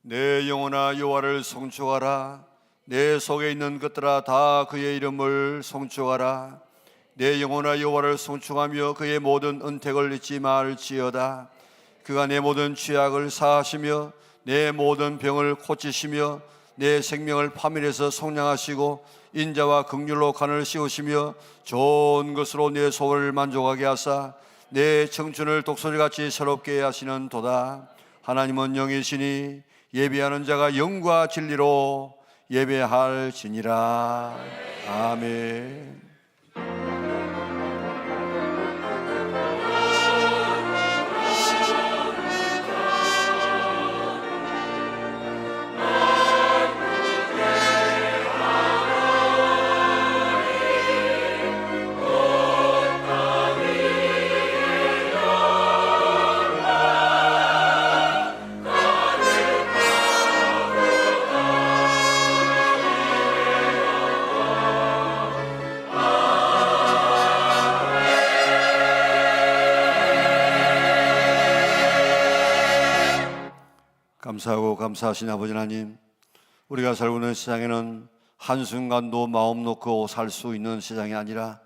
내 영혼아 여호와를 송축하라. 내 속에 있는 것들아 다 그의 이름을 송축하라. 내 영혼아 여호와를 송축하며 그의 모든 은택을 잊지 말지어다. 그가 내 모든 죄악을 사하시며 내 모든 병을 고치시며 내 생명을 파멸해서 속량하시고 인자와 긍휼로 간을 씌우시며 좋은 것으로 내 소원을 만족하게 하사 내 청춘을 독수리같이 새롭게 하시는 도다. 하나님은 영이시니 예배하는 자가 영과 진리로 예배할지니라. 아멘. 감사하고 감사하신 아버지 하나님, 우리가 살고 있는 세상에는 한순간도 마음 놓고 살 수 있는 세상이 아니라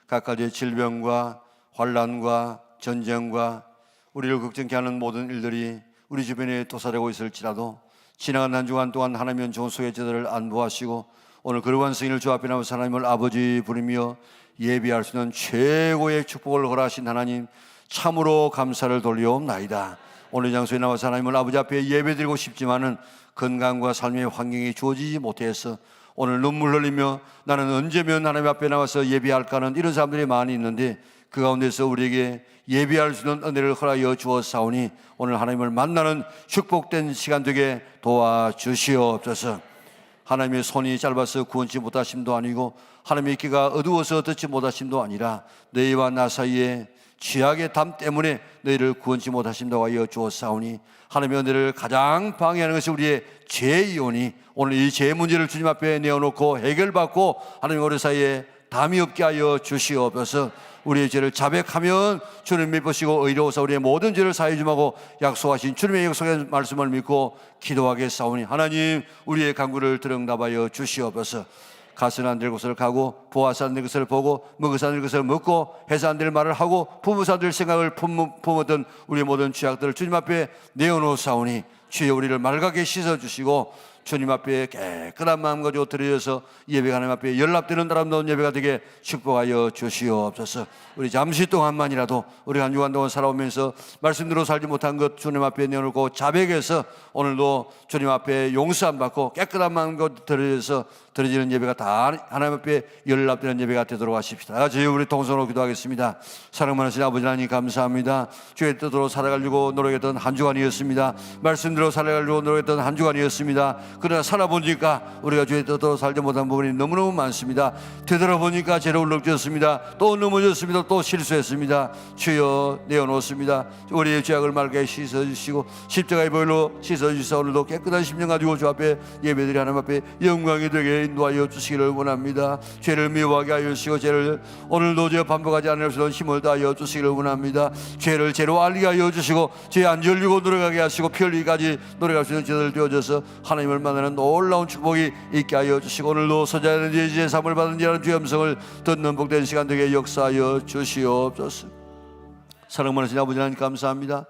각가지의 질병과 환난과 전쟁과 우리를 걱정케 하는 모든 일들이 우리 주변에 도사리고 있을지라도 지나간 한 주간 동안 하나님은 종속의 제자들을 안보하시고 오늘 거룩한 승인을 주 앞에 나와서 하나님을 아버지 부르며 예비할 수 있는 최고의 축복을 허락하신 하나님, 참으로 감사를 돌리옵나이다. 오늘 장소에 나와서 하나님을 아버지 앞에 예배드리고 싶지만은 건강과 삶의 환경이 주어지지 못해서 오늘 눈물 흘리며 나는 언제면 하나님 앞에 나와서 예배할까는 이런 사람들이 많이 있는데 그 가운데서 우리에게 예배할 수 있는 은혜를 허락하여 주었사오니 오늘 하나님을 만나는 축복된 시간 되게 도와주시옵소서. 하나님의 손이 짧아서 구원치 못하심도 아니고 하나님의 귀가 어두워서 듣지 못하심도 아니라 너희와 나 사이에 죄악의 담 때문에 너희를 구원치 못하신다고 하여 주었사오니 하나님의 은혜를 가장 방해하는 것이 우리의 죄이오니 오늘 이 죄 문제를 주님 앞에 내어놓고 해결받고 하나님 우리 사이에 담이 없게 하여 주시옵소서. 우리의 죄를 자백하면 주님 믿으시고 의로워서 우리의 모든 죄를 사해 주마고 약속하신 주님의 약속의 말씀을 믿고 기도하겠사오니 하나님 우리의 간구를 들응답하여 주시옵소서. 가서는 안 될 곳을 가고 보아서 안 될 것을 보고 먹어서 안 될 것을 먹고 해서 안 될 말을 하고 품어서 안 될 생각을 품었던 우리의 모든 죄악들을 주님 앞에 내어놓사오니 주여 우리를 맑게 씻어주시고 주님 앞에 깨끗한 마음 가지고 드려져서 예배가 하나님 앞에 연락되는 사람다운 예배가 되게 축복하여 주시옵소서. 우리 잠시 동안만이라도 우리가 한 주간 동안 살아오면서 말씀대로 살지 못한 것 주님 앞에 내어놓고 자백해서 오늘도 주님 앞에 용서함 받고 깨끗한 마음 가지고 드려져서 드려지는 예배가 다 하나님 앞에 연락되는 예배가 되도록 하십시다. 저희 우리 동성으로 기도하겠습니다. 사랑 많으신 아버지 하나님 감사합니다. 주의 뜻으로 살아가려고 노력했던 한 주간이었습니다. 말씀대로 살아가려고 노력했던 한 주간이었습니다. 그러나 살아보니까 우리가 주의 뜻대로 살지 못한 부분이 너무너무 많습니다. 되돌아보니까 죄를 울렁졌습니다. 또 넘어졌습니다. 또 실수했습니다. 주여 내어놓습니다. 우리의 죄악을 맑게 씻어주시고 십자가의 보혈로 씻어주시사 오늘도 깨끗한 심령 가지고 주 앞에 예배드리 하나님 앞에 영광이 되게 인도하여 주시기를 원합니다. 죄를 미워하게 하여 주시고 죄를 오늘도 저 반복하지 않을 수 있는 힘을 다하여 주시기를 원합니다. 죄를 죄로 알게 하여 주시고 죄 안 열리고 들어가게 하시고 피 흘리기까지 끝까지 노래할 수 있는 저들 되어져서 하나님을 만나는 놀라운 축복이 있게 하여 주시고, 오늘도 소자는 예지의 삶을 받은 이라는 주의 음성을 듣는 복된 시간 되게 역사하여 주시옵소서. 사랑 많으신 아버지 하나님 감사합니다.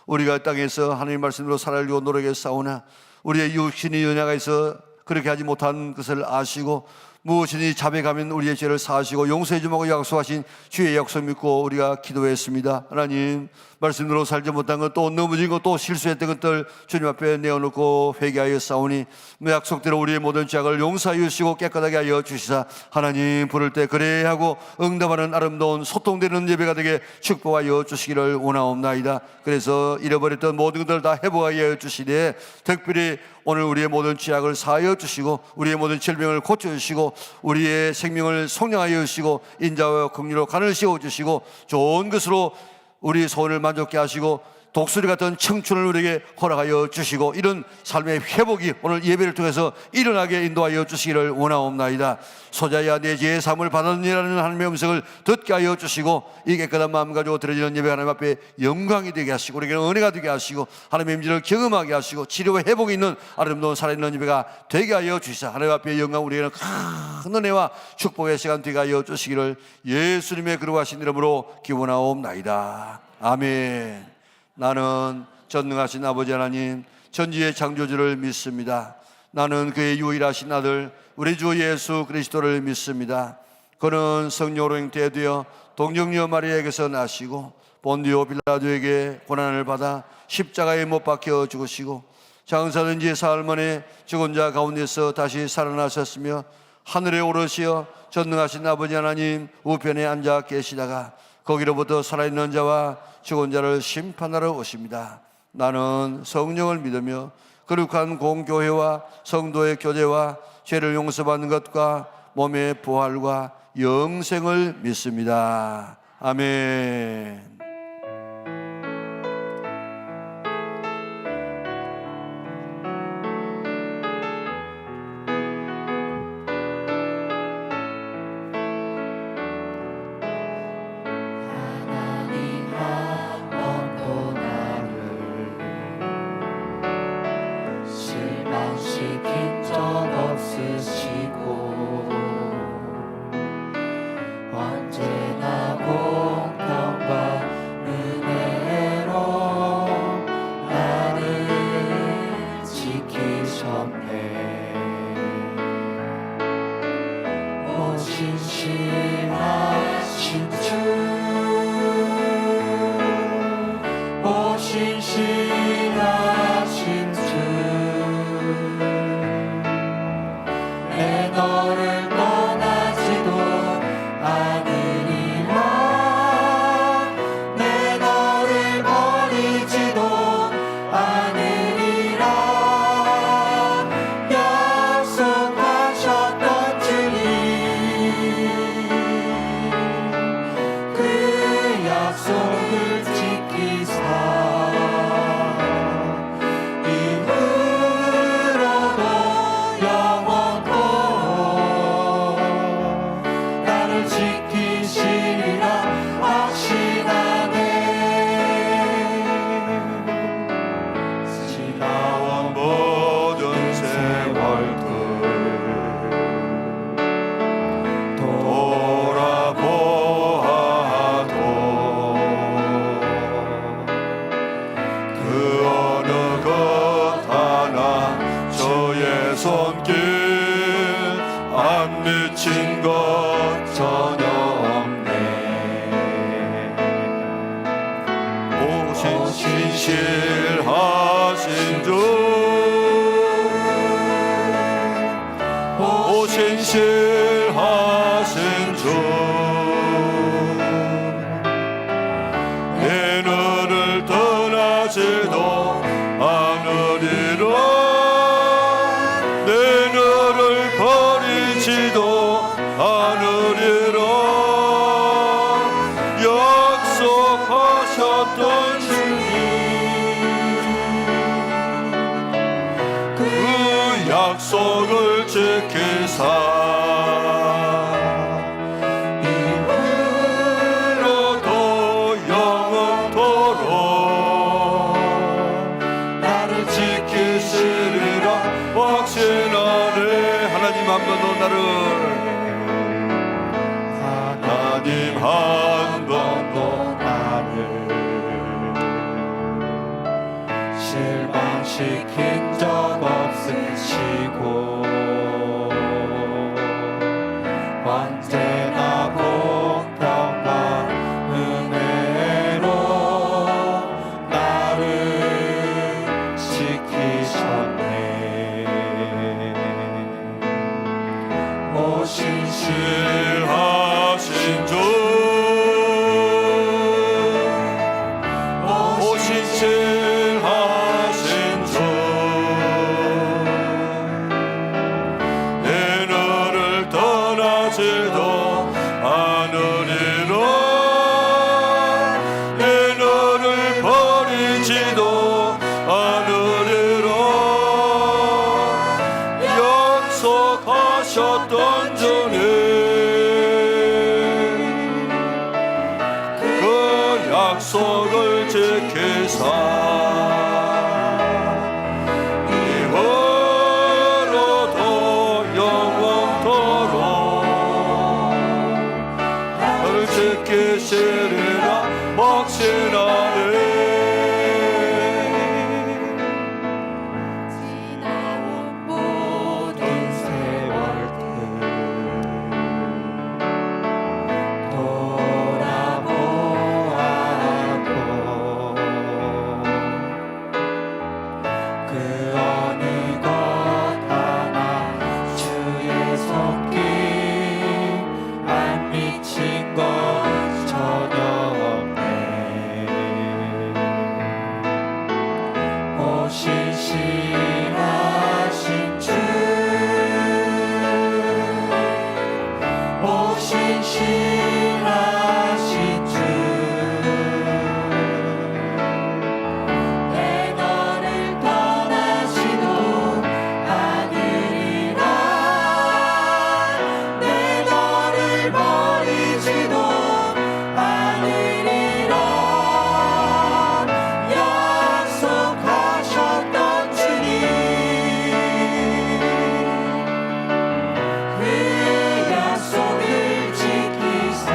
우리가 땅에서 하나님 말씀으로 살아가려고 노력했사오나 우리의 육신이 연약하 있어 그렇게 하지 못한 것을 아시고, 무엇이니 자백하면 우리의 죄를 사하시고 용서해 주마고 약속하신 주의 약속 믿고 우리가 기도했습니다. 하나님, 말씀대로 살지 못한 것, 또 넘어진 것, 또 실수했던 것들 주님 앞에 내어놓고 회개하여 싸우니 약속대로 우리의 모든 죄악을 용서하여 주시고 깨끗하게 하여 주시사, 하나님 부를 때 그래 하고 응답하는 아름다운 소통되는 예배가 되게 축복하여 주시기를 원하옵나이다. 그래서 잃어버렸던 모든 것들을 다 회복하여 주시되, 특별히 오늘 우리의 모든 죄악을 사하여 주시고 우리의 모든 질병을 고쳐주시고 우리의 생명을 성령하여 주시고 인자와 긍휼로 간을 씌워주시고 좋은 것으로 우리 소원을 만족케 하시고 독수리 같은 청춘을 우리에게 허락하여 주시고, 이런 삶의 회복이 오늘 예배를 통해서 일어나게 인도하여 주시기를 원하옵나이다. 소자야 내 죄의 삶을 받았느니라는 하나님의 음성을 듣게 하여 주시고, 이 깨끗한 마음 가지고 드려지는 예배 하나님 앞에 영광이 되게 하시고 우리에게는 은혜가 되게 하시고 하나님의 임재를 경험하게 하시고 치료와 회복이 있는 아름다운 살아있는 예배가 되게 하여 주시사, 하나님 앞에 영광, 우리에게는 큰 은혜와 축복의 시간 되게 하여 주시기를 예수님의 거룩하신 이름으로 기원하옵나이다. 아멘. 나는 전능하신 아버지 하나님 전지의 창조주를 믿습니다. 나는 그의 유일하신 아들 우리 주 예수 그리스도를 믿습니다. 그는 성령으로 잉태되어 동정녀 마리아에게서 나시고 본디오 빌라도에게 고난을 받아 십자가에 못 박혀 죽으시고 장사된 지 사흘 만에 죽은 자 가운데서 다시 살아나셨으며 하늘에 오르시어 전능하신 아버지 하나님 우편에 앉아 계시다가 거기로부터 살아있는 자와 죽은 자를 심판하러 오십니다. 나는 성령을 믿으며 거룩한 공교회와 성도의 교제와 죄를 용서받는 것과 몸의 부활과 영생을 믿습니다. 아멘. 신실하신 주 내 너를 떠나지도 않으리라 내 너를 버리지도 않으리라 약속하셨던 주님 그 약속을 지키사 이후로도 영원토록 나를 지키사 지키시리라 확신하네. 하나님 한 번 더 나를, 하나님 한 번 더 나를 실망시킨 적 없으시고 언제나 공평과 은혜로 나를 지키셨네. 오 신실하신 주, 오 신실하신 주, 내 너를 떠나지도 않으리라. 내 너를 버리지도 않으리라. 약속하셨던 주님, 그 약속을 지키사 이후로도 영원토록 나를 지키시리라 확신하네. 지나온 모든 세월들 돌아보아도 그 어느 것 하나 주의 손길 안 미친 것 전혀 없네. 오 신실하신 주, 오 신실하신 주, 내 너를 떠나지도 않으리라. 내 너를 버리지도 않으리라. 약속하셨던 주님, 그 약속을 지키사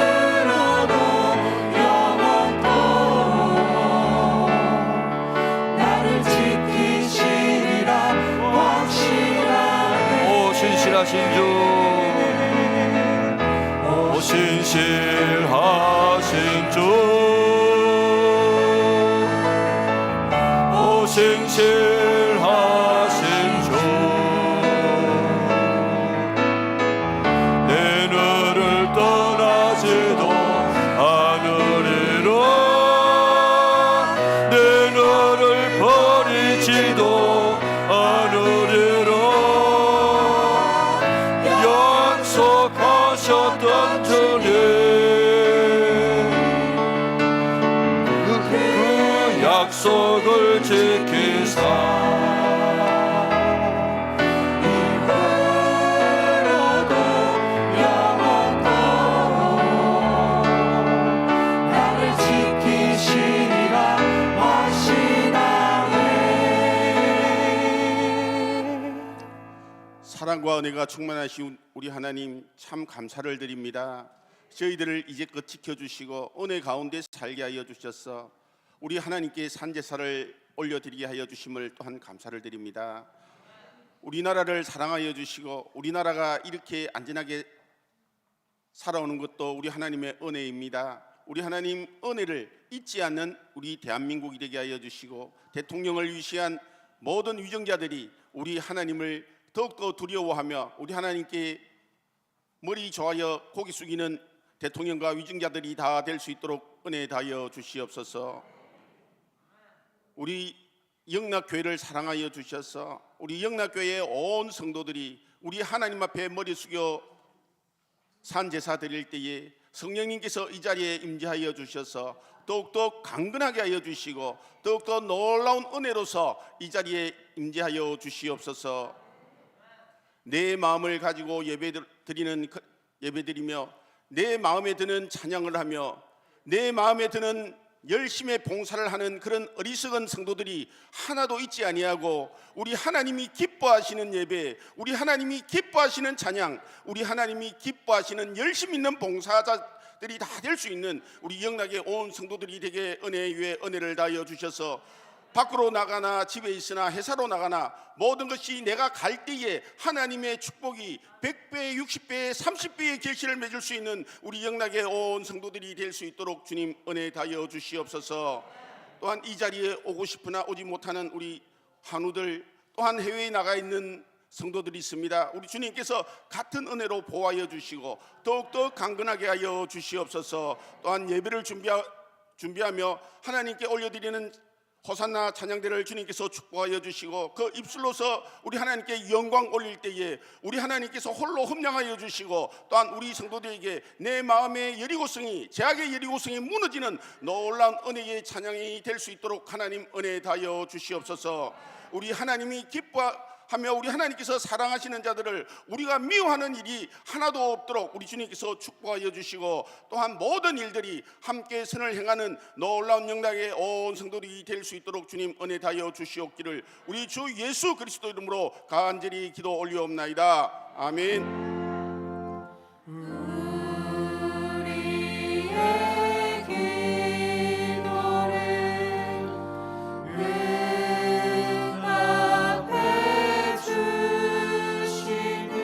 이후로도 영원토록 나를 지키시리라 확신하네. 오 신실하신 주, 오 신실하신 주, 오 신실하신 주, 내 너를 떠나지도 않으리라. 내 너를 버리지도 않으리라. 약속하셨던 주님, 그 약속을 지키사 이후로도 영원토록 나를 지키시리라 확신하네. 사랑과 은혜가 충만하신 우리 하나님 참 감사를 드립니다. 저희들을 이제껏 지켜주시고 은혜 가운데 살게 하여 주셔서 우리 하나님께 산제사를 올려드리게 하여 주심을 또한 감사를 드립니다. 우리나라를 사랑하여 주시고 우리나라가 이렇게 안전하게 살아오는 것도 우리 하나님의 은혜입니다. 우리 하나님 은혜를 잊지 않는 우리 대한민국이 되게 하여 주시고 대통령을 위시한 모든 위정자들이 우리 하나님을 더욱더 두려워하며 우리 하나님께 머리 조아여 고개 숙이는 대통령과 위정자들이 다 될 수 있도록 은혜 다하여 주시옵소서. 우리 영락교회를 사랑하여 주셔서 우리 영락교회의 온 성도들이 우리 하나님 앞에 머리 숙여 산제사 드릴 때에 성령님께서 이 자리에 임재하여 주셔서 더욱더 강건하게 하여 주시고 더욱더 놀라운 은혜로서 이 자리에 임재하여 주시옵소서. 내 마음을 가지고 예배드리며 내 마음에 드는 찬양을 하며 내 마음에 드는 열심히 봉사를 하는 그런 어리석은 성도들이 하나도 있지 아니하고 우리 하나님이 기뻐하시는 예배, 우리 하나님이 기뻐하시는 찬양, 우리 하나님이 기뻐하시는 열심 있는 봉사자들이 다 될 수 있는 우리 영락의 온 성도들이 되게 은혜 위에 은혜를 다하여 주셔서 밖으로 나가나 집에 있으나 회사로 나가나 모든 것이 내가 갈 때에 하나님의 축복이 100배, 60배, 30배의 결실을 맺을 수 있는 우리 영락의 온 성도들이 될 수 있도록 주님 은혜 다하여 주시옵소서. 또한 이 자리에 오고 싶으나 오지 못하는 우리 한우들, 또한 해외에 나가 있는 성도들이 있습니다. 우리 주님께서 같은 은혜로 보호하여 주시고 더욱더 강건하게 하여 주시옵소서. 또한 예배를 준비하며 하나님께 올려드리는 호산나 찬양대를 주님께서 축복하여 주시고 그 입술로서 우리 하나님께 영광 올릴 때에 우리 하나님께서 홀로 흠량하여 주시고 또한 우리 성도들에게 내 마음의 여리고성이, 제약의 여리고성이 무너지는 놀라운 은혜의 찬양이 될 수 있도록 하나님 은혜 다하여 주시옵소서. 우리 하나님이 기뻐하며 우리 하나님께서 사랑하시는 자들을 우리가 미워하는 일이 하나도 없도록 우리 주님께서 축복하여 주시고 또한 모든 일들이 함께 선을 행하는 놀라운 영락의 온 성도들이 될 수 있도록 주님 은혜 다하여 주시옵기를 우리 주 예수 그리스도 이름으로 간절히 기도 올리옵나이다. 아멘. 우리의 기도를 응답해 주시는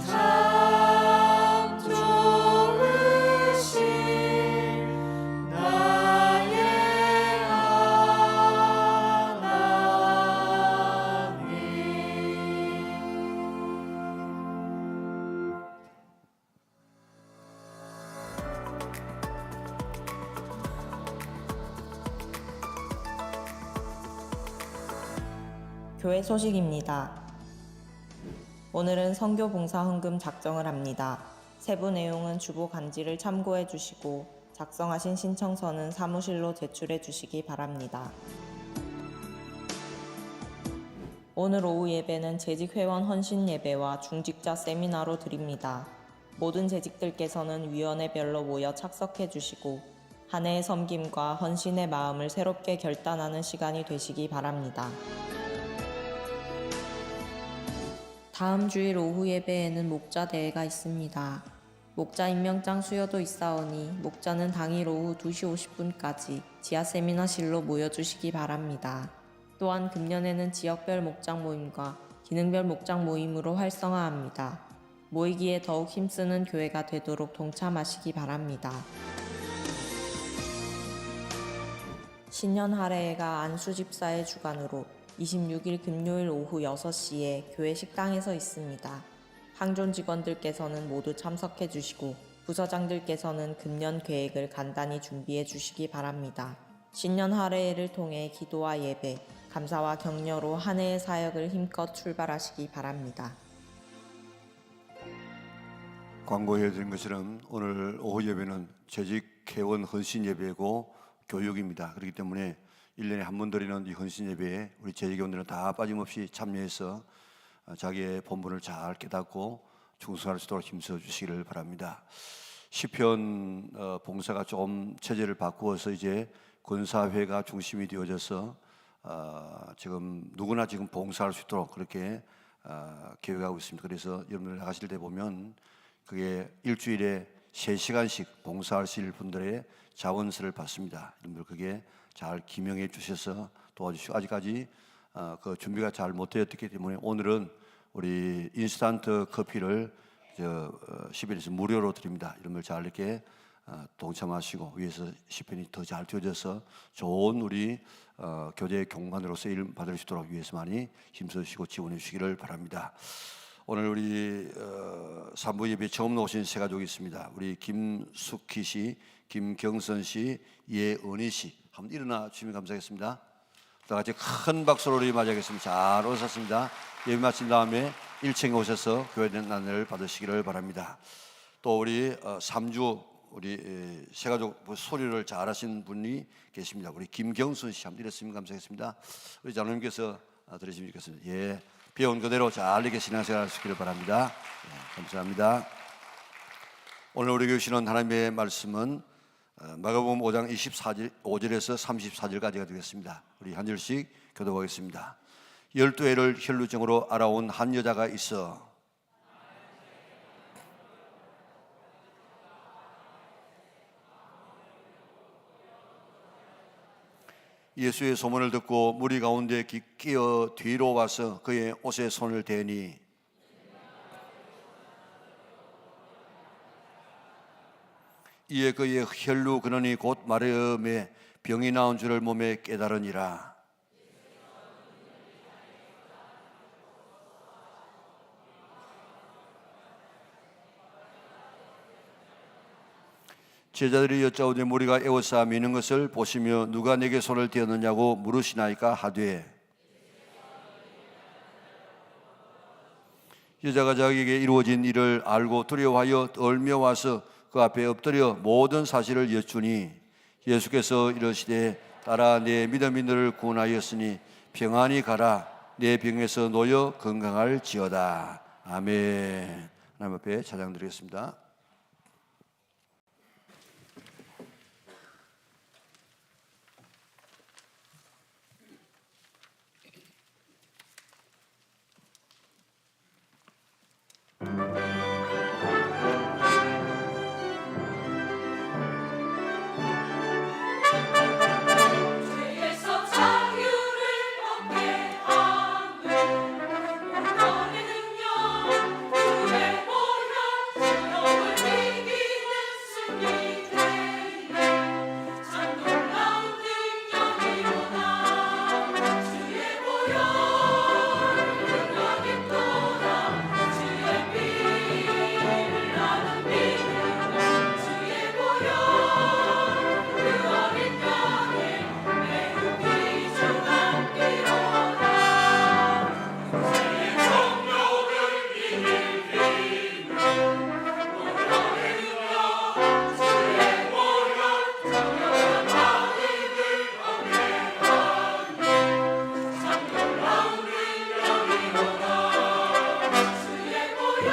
참 좋으신 나의 하나님. 교회 소식입니다. 오늘은 선교 봉사 헌금 작성을 합니다. 세부 내용은 주보 간지를 참고해 주시고 작성하신 신청서는 사무실로 제출해 주시기 바랍니다. 오늘 오후 예배는 재직회원 헌신 예배와 중직자 세미나로 드립니다. 모든 재직들께서는 위원회별로 모여 착석해 주시고 한 해의 섬김과 헌신의 마음을 새롭게 결단하는 시간이 되시기 바랍니다. 다음 주일 오후 예배에는 목자 대회가 있습니다. 목자 임명장 수여도 있사오니 목자는 당일 오후 2시 50분까지 지하 세미나실로 모여주시기 바랍니다. 또한 금년에는 지역별 목장 모임과 기능별 목장 모임으로 활성화합니다. 모이기에 더욱 힘쓰는 교회가 되도록 동참하시기 바랍니다. 신년 할애회가 안수집사의 주관으로 26일 금요일 오후 6시에 교회 식당에서 있습니다. 항존 직원들께서는 모두 참석해 주시고 부서장들께서는 금년 계획을 간단히 준비해 주시기 바랍니다. 신년 할애회를 통해 기도와 예배, 감사와 격려로 한 해의 사역을 힘껏 출발하시기 바랍니다. 광고해드린 것처럼 오늘 오후 예배는 재직회원 헌신 예배고 교육입니다. 그렇기 때문에 1년에 한 번 드리는 이 헌신 예배에 우리 재직원들은 다 빠짐없이 참여해서 자기의 본분을 잘 깨닫고 충성할 수 있도록 힘써 주시기를 바랍니다. 시편 봉사가 좀 체제를 바꾸어서 이제 권사회가 중심이 되어져서 지금 누구나 지금 봉사할 수 있도록 그렇게 계획하고 있습니다. 그래서 여러분들 나가실 때 보면 그게 일주일에 3시간씩 봉사하실 분들의 자원서를 받습니다. 여러분들 그게 잘 기명해 주셔서 도와주시고 아직까지 그 준비가 잘 못 되었기 때문에 오늘은 우리 인스턴트 커피를 10일에서 무료로 드립니다. 이런 걸 잘 이렇게 동참하시고 위에서 시편이 더 잘 띄워져서 좋은 우리 교제 경관으로 쓰임 받을 수 있도록 위해서 많이 힘써주시고 지원해 주시기를 바랍니다. 오늘 우리 3부 예배 처음 오신 세 가족이 있습니다. 우리 김숙희 씨, 김경선 씨, 예은희 씨 한번 일어나 주시면 감사하겠습니다. 다 같이 큰 박수로 우리 맞이하겠습니다. 잘 오셨습니다. 예배 마친 다음에 1층에 오셔서 교회 난을 받으시기를 바랍니다. 또 우리 3주 우리 세 가족 소리를 잘 하신 분이 계십니다. 우리 김경순 씨 한번 일었으면 감사하겠습니다. 우리 장로님께서 들으시면 좋겠습니다. 예, 배운 그대로 잘 이렇게 신앙생활 하시기를 바랍니다. 예, 감사합니다. 오늘 우리 교시는 하나님의 말씀은 마가복음 5장 5절에서 34절까지가 되겠습니다. 우리 한 절씩 교독하겠습니다. 12해를 혈루증으로 알아온 한 여자가 있어 예수의 소문을 듣고 무리 가운데 끼어 뒤로 와서 그의 옷에 손을 대니 이에 그의 혈루 근원이 곧 마르음에 병이 나온 줄을 몸에 깨달으니라. 제자들이 여짜오되 무리가 에워싸 미는 것을 보시며 누가 내게 손을 대었느냐고 물으시나이까 하되 여자가 자기에게 이루어진 일을 알고 두려워하여 떨며 와서 그 앞에 엎드려 모든 사실을 여쭈니 예수께서 이르시되 따라 내 믿음이 너를 구원하였으니 평안히 가라 내 병에서 놓여 건강할지어다. 아멘. 하나님 앞에 찬양드리겠습니다. 죄에서 자유를 얻게 하는 구원의 능력 주의 보혈 시험을 이기는 승리 되네 참 놀라운 능력이로다 주의 보혈 능력이 또다 주의 피를 나는 믿음 주의 보혈 그 어린 양의 매우 귀중한 피로다 죄의 정욕을 이길 힘은 보혈의 능력 주의 보혈 정욕한 마음을 얻게 하니 참 놀라운 능력이로다 주의 보혈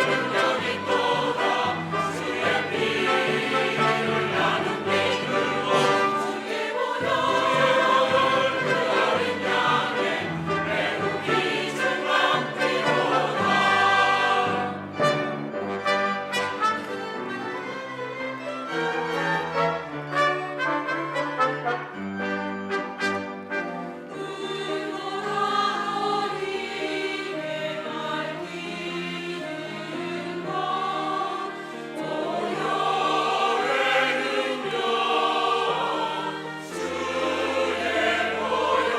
능력이 또다 주의 피를 나는 믿음 주의 보혈 그 어린 양의 매우 귀중한 피로다 의로운 어린이의 날뛰는 것 보혈의 능력 주의 보혈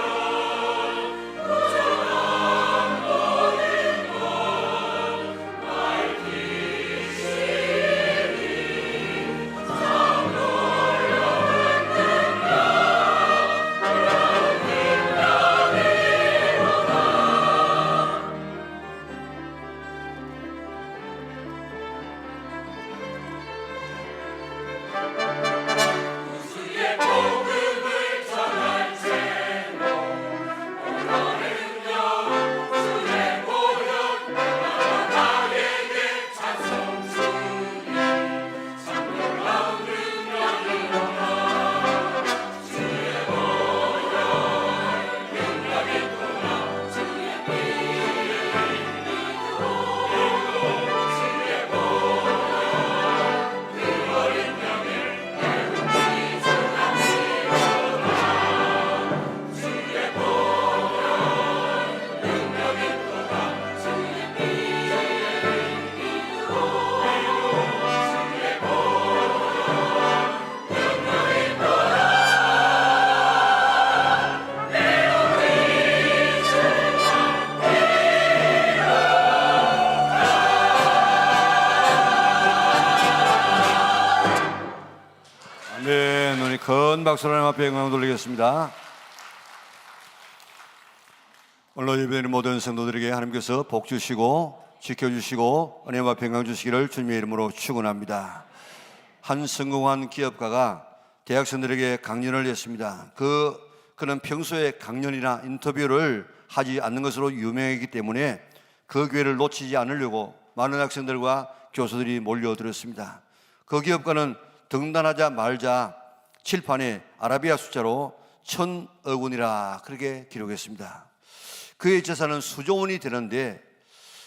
부정한 모든 것 밝히시니 참 놀라운 주의 복음을 전할 채로 보혈의 능력 주의 보혈 나에게 찬송 주니 참 놀라운 능력이로다 주의 보혈 능력이 또다 주의 피를 믿고 주의 보혈 그 어린 양의 매우 귀중한 피로다 주의 보혈 능력이 또다 주의 피를 믿고 주의 보혈 능력이 또다 매우 귀중한 아멘. 우리 큰 박수로 하나님 앞에 영광 돌리겠습니다. 오늘 예배드리는 모든 성도들에게 하나님께서 복 주시고 지켜주시고 은혜와 평강 주시기를 주님의 이름으로 축원합니다. 한 성공한 기업가가 대학생들에게 강연을 했습니다. 그는 평소에 강연이나 인터뷰를 하지 않는 것으로 유명했기 때문에 그 기회를 놓치지 않으려고 많은 학생들과 교수들이 몰려들었습니다. 그 기업가는 등단하자 말자 칠판에 아라비아 숫자로 1,000억 원이라 그렇게 기록했습니다. 그의 재산은 수조 원이 되는데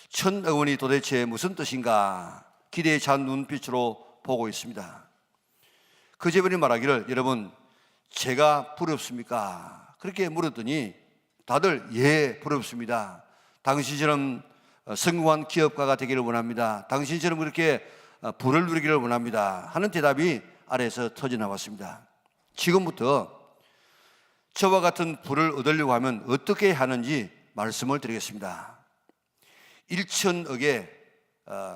1,000억 원이 도대체 무슨 뜻인가 기대에 찬 눈빛으로 보고 있습니다. 그 제자분이 말하기를 여러분 제가 부럽습니까? 그렇게 물었더니 다들 예 부럽습니다. 당신처럼 성공한 기업가가 되기를 원합니다. 당신처럼 그렇게 부를 누리기를 원합니다 하는 대답이 아래에서 터져나왔습니다. 지금부터 저와 같은 부를 얻으려고 하면 어떻게 하는지 말씀을 드리겠습니다. 1,000억에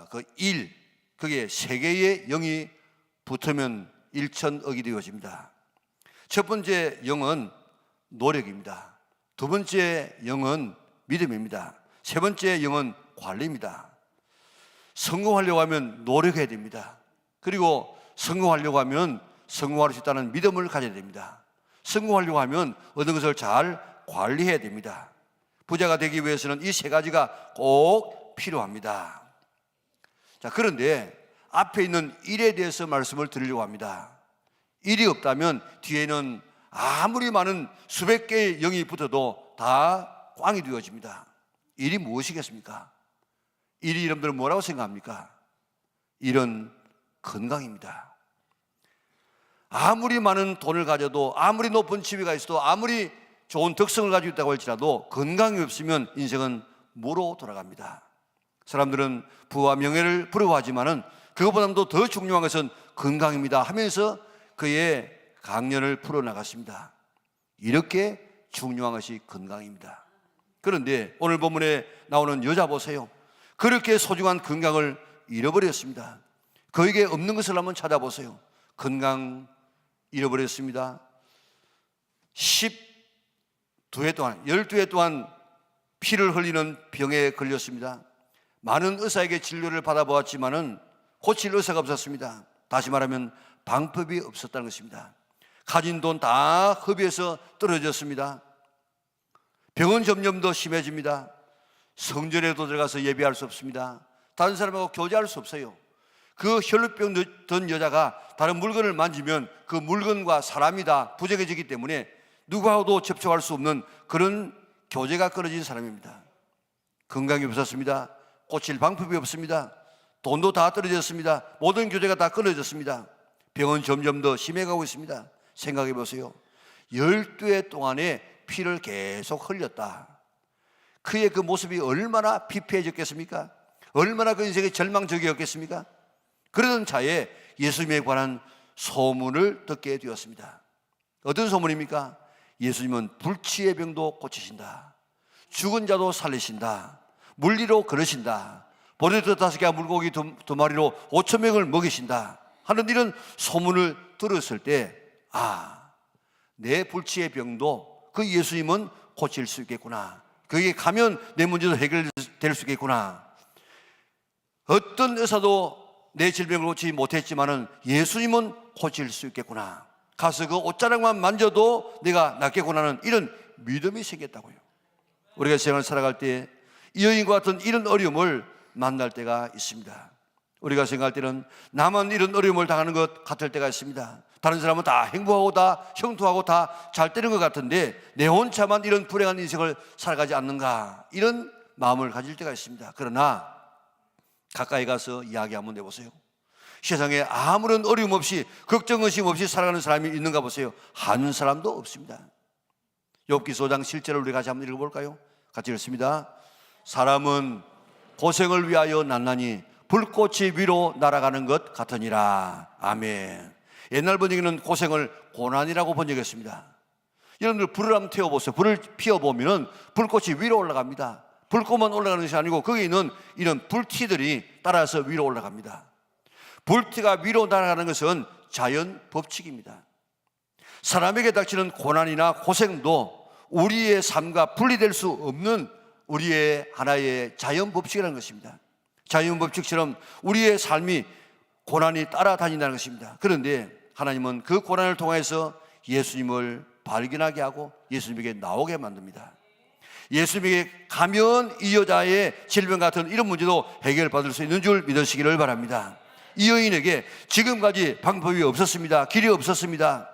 그 1, 그게 3개의 0이 붙으면 1,000억이 되어집니다. 첫 번째 0은 노력입니다. 두 번째 0은 믿음입니다. 세 번째 0은 관리입니다. 성공하려고 하면 노력해야 됩니다. 그리고 성공하려고 하면 성공할 수 있다는 믿음을 가져야 됩니다. 성공하려고 하면 얻은 것을 잘 관리해야 됩니다. 부자가 되기 위해서는 이 세 가지가 꼭 필요합니다. 자, 그런데 앞에 있는 일에 대해서 말씀을 드리려고 합니다. 일이 없다면 뒤에는 아무리 많은 수백 개의 영이 붙어도 다 꽝이 되어집니다. 일이 무엇이겠습니까? 일이 여러분들은 뭐라고 생각합니까? 일은 건강입니다. 아무리 많은 돈을 가져도 아무리 높은 지위가 있어도 아무리 좋은 덕성을 가지고 있다고 할지라도 건강이 없으면 인생은 무로 돌아갑니다. 사람들은 부와 명예를 부러워하지만은 그것보다도 더 중요한 것은 건강입니다 하면서 그의 강연을 풀어나갔습니다. 이렇게 중요한 것이 건강입니다. 그런데 오늘 본문에 나오는 여자 보세요. 그렇게 소중한 건강을 잃어버렸습니다. 그에게 없는 것을 한번 찾아보세요. 건강 잃어버렸습니다. 12해 동안 12해 동안 피를 흘리는 병에 걸렸습니다. 많은 의사에게 진료를 받아보았지만은 고칠 의사가 없었습니다. 다시 말하면 방법이 없었다는 것입니다. 가진 돈 다 허비해서 떨어졌습니다. 병은 점점 더 심해집니다. 성전에도 들어가서 예배할 수 없습니다. 다른 사람하고 교제할 수 없어요. 그 혈루병 든 여자가 다른 물건을 만지면 그 물건과 사람이 다 부정해지기 때문에 누구하고도 접촉할 수 없는 그런 교제가 끊어진 사람입니다. 건강이 없었습니다. 고칠 방법이 없습니다. 돈도 다 떨어졌습니다. 모든 교제가 다 끊어졌습니다. 병은 점점 더 심해가고 있습니다. 생각해 보세요. 12해 동안에 피를 계속 흘렸다. 그의 그 모습이 얼마나 피폐해졌겠습니까? 얼마나 그 인생의 절망적이었겠습니까? 그러던 차에 예수님에 관한 소문을 듣게 되었습니다. 어떤 소문입니까? 예수님은 불치의 병도 고치신다. 죽은 자도 살리신다. 물리로 걸으신다. 보리떡 5개와 물고기 2마리로 5,000명을 먹이신다 하는 이런 소문을 들었을 때 내 불치의 병도 그 예수님은 고칠 수 있겠구나. 거기에 가면 내 문제도 해결될 수 있겠구나. 어떤 의사도 내 질병을 고치지 못했지만은 예수님은 고칠 수 있겠구나. 가서 그 옷자락만 만져도 내가 낫겠구나 하는 이런 믿음이 생겼다고요. 우리가 세상을 살아갈 때 이 여인과 같은 이런 어려움을 만날 때가 있습니다. 우리가 생각할 때는 나만 이런 어려움을 당하는 것 같을 때가 있습니다. 다른 사람은 다 행복하고 다 형통하고 다 잘 되는 것 같은데 내 혼자만 이런 불행한 인생을 살아가지 않는가, 이런 마음을 가질 때가 있습니다. 그러나 가까이 가서 이야기 한번 해보세요. 세상에 아무런 어려움 없이 걱정 의심 없이 살아가는 사람이 있는가 보세요. 한 사람도 없습니다. 욥기 5장 7절을 우리 같이 한번 읽어볼까요? 같이 읽습니다. 사람은 고생을 위하여 났나니 불꽃이 위로 날아가는 것 같으니라. 아멘. 옛날 번역에는 고생을 고난이라고 번역했습니다. 여러분들 불을 한번 태워보세요. 불을 피워보면 불꽃이 위로 올라갑니다. 불꽃만 올라가는 것이 아니고 거기 있는 이런 불티들이 따라서 위로 올라갑니다. 불티가 위로 날아가는 것은 자연 법칙입니다. 사람에게 닥치는 고난이나 고생도 우리의 삶과 분리될 수 없는 우리의 하나의 자연 법칙이라는 것입니다. 자연 법칙처럼 우리의 삶이 고난이 따라다닌다는 것입니다. 그런데 하나님은 그 고난을 통해서 예수님을 발견하게 하고 예수님에게 나오게 만듭니다. 예수님에게 가면 이 여자의 질병 같은 이런 문제도 해결받을 수 있는 줄 믿으시기를 바랍니다. 이 여인에게 지금까지 방법이 없었습니다. 길이 없었습니다.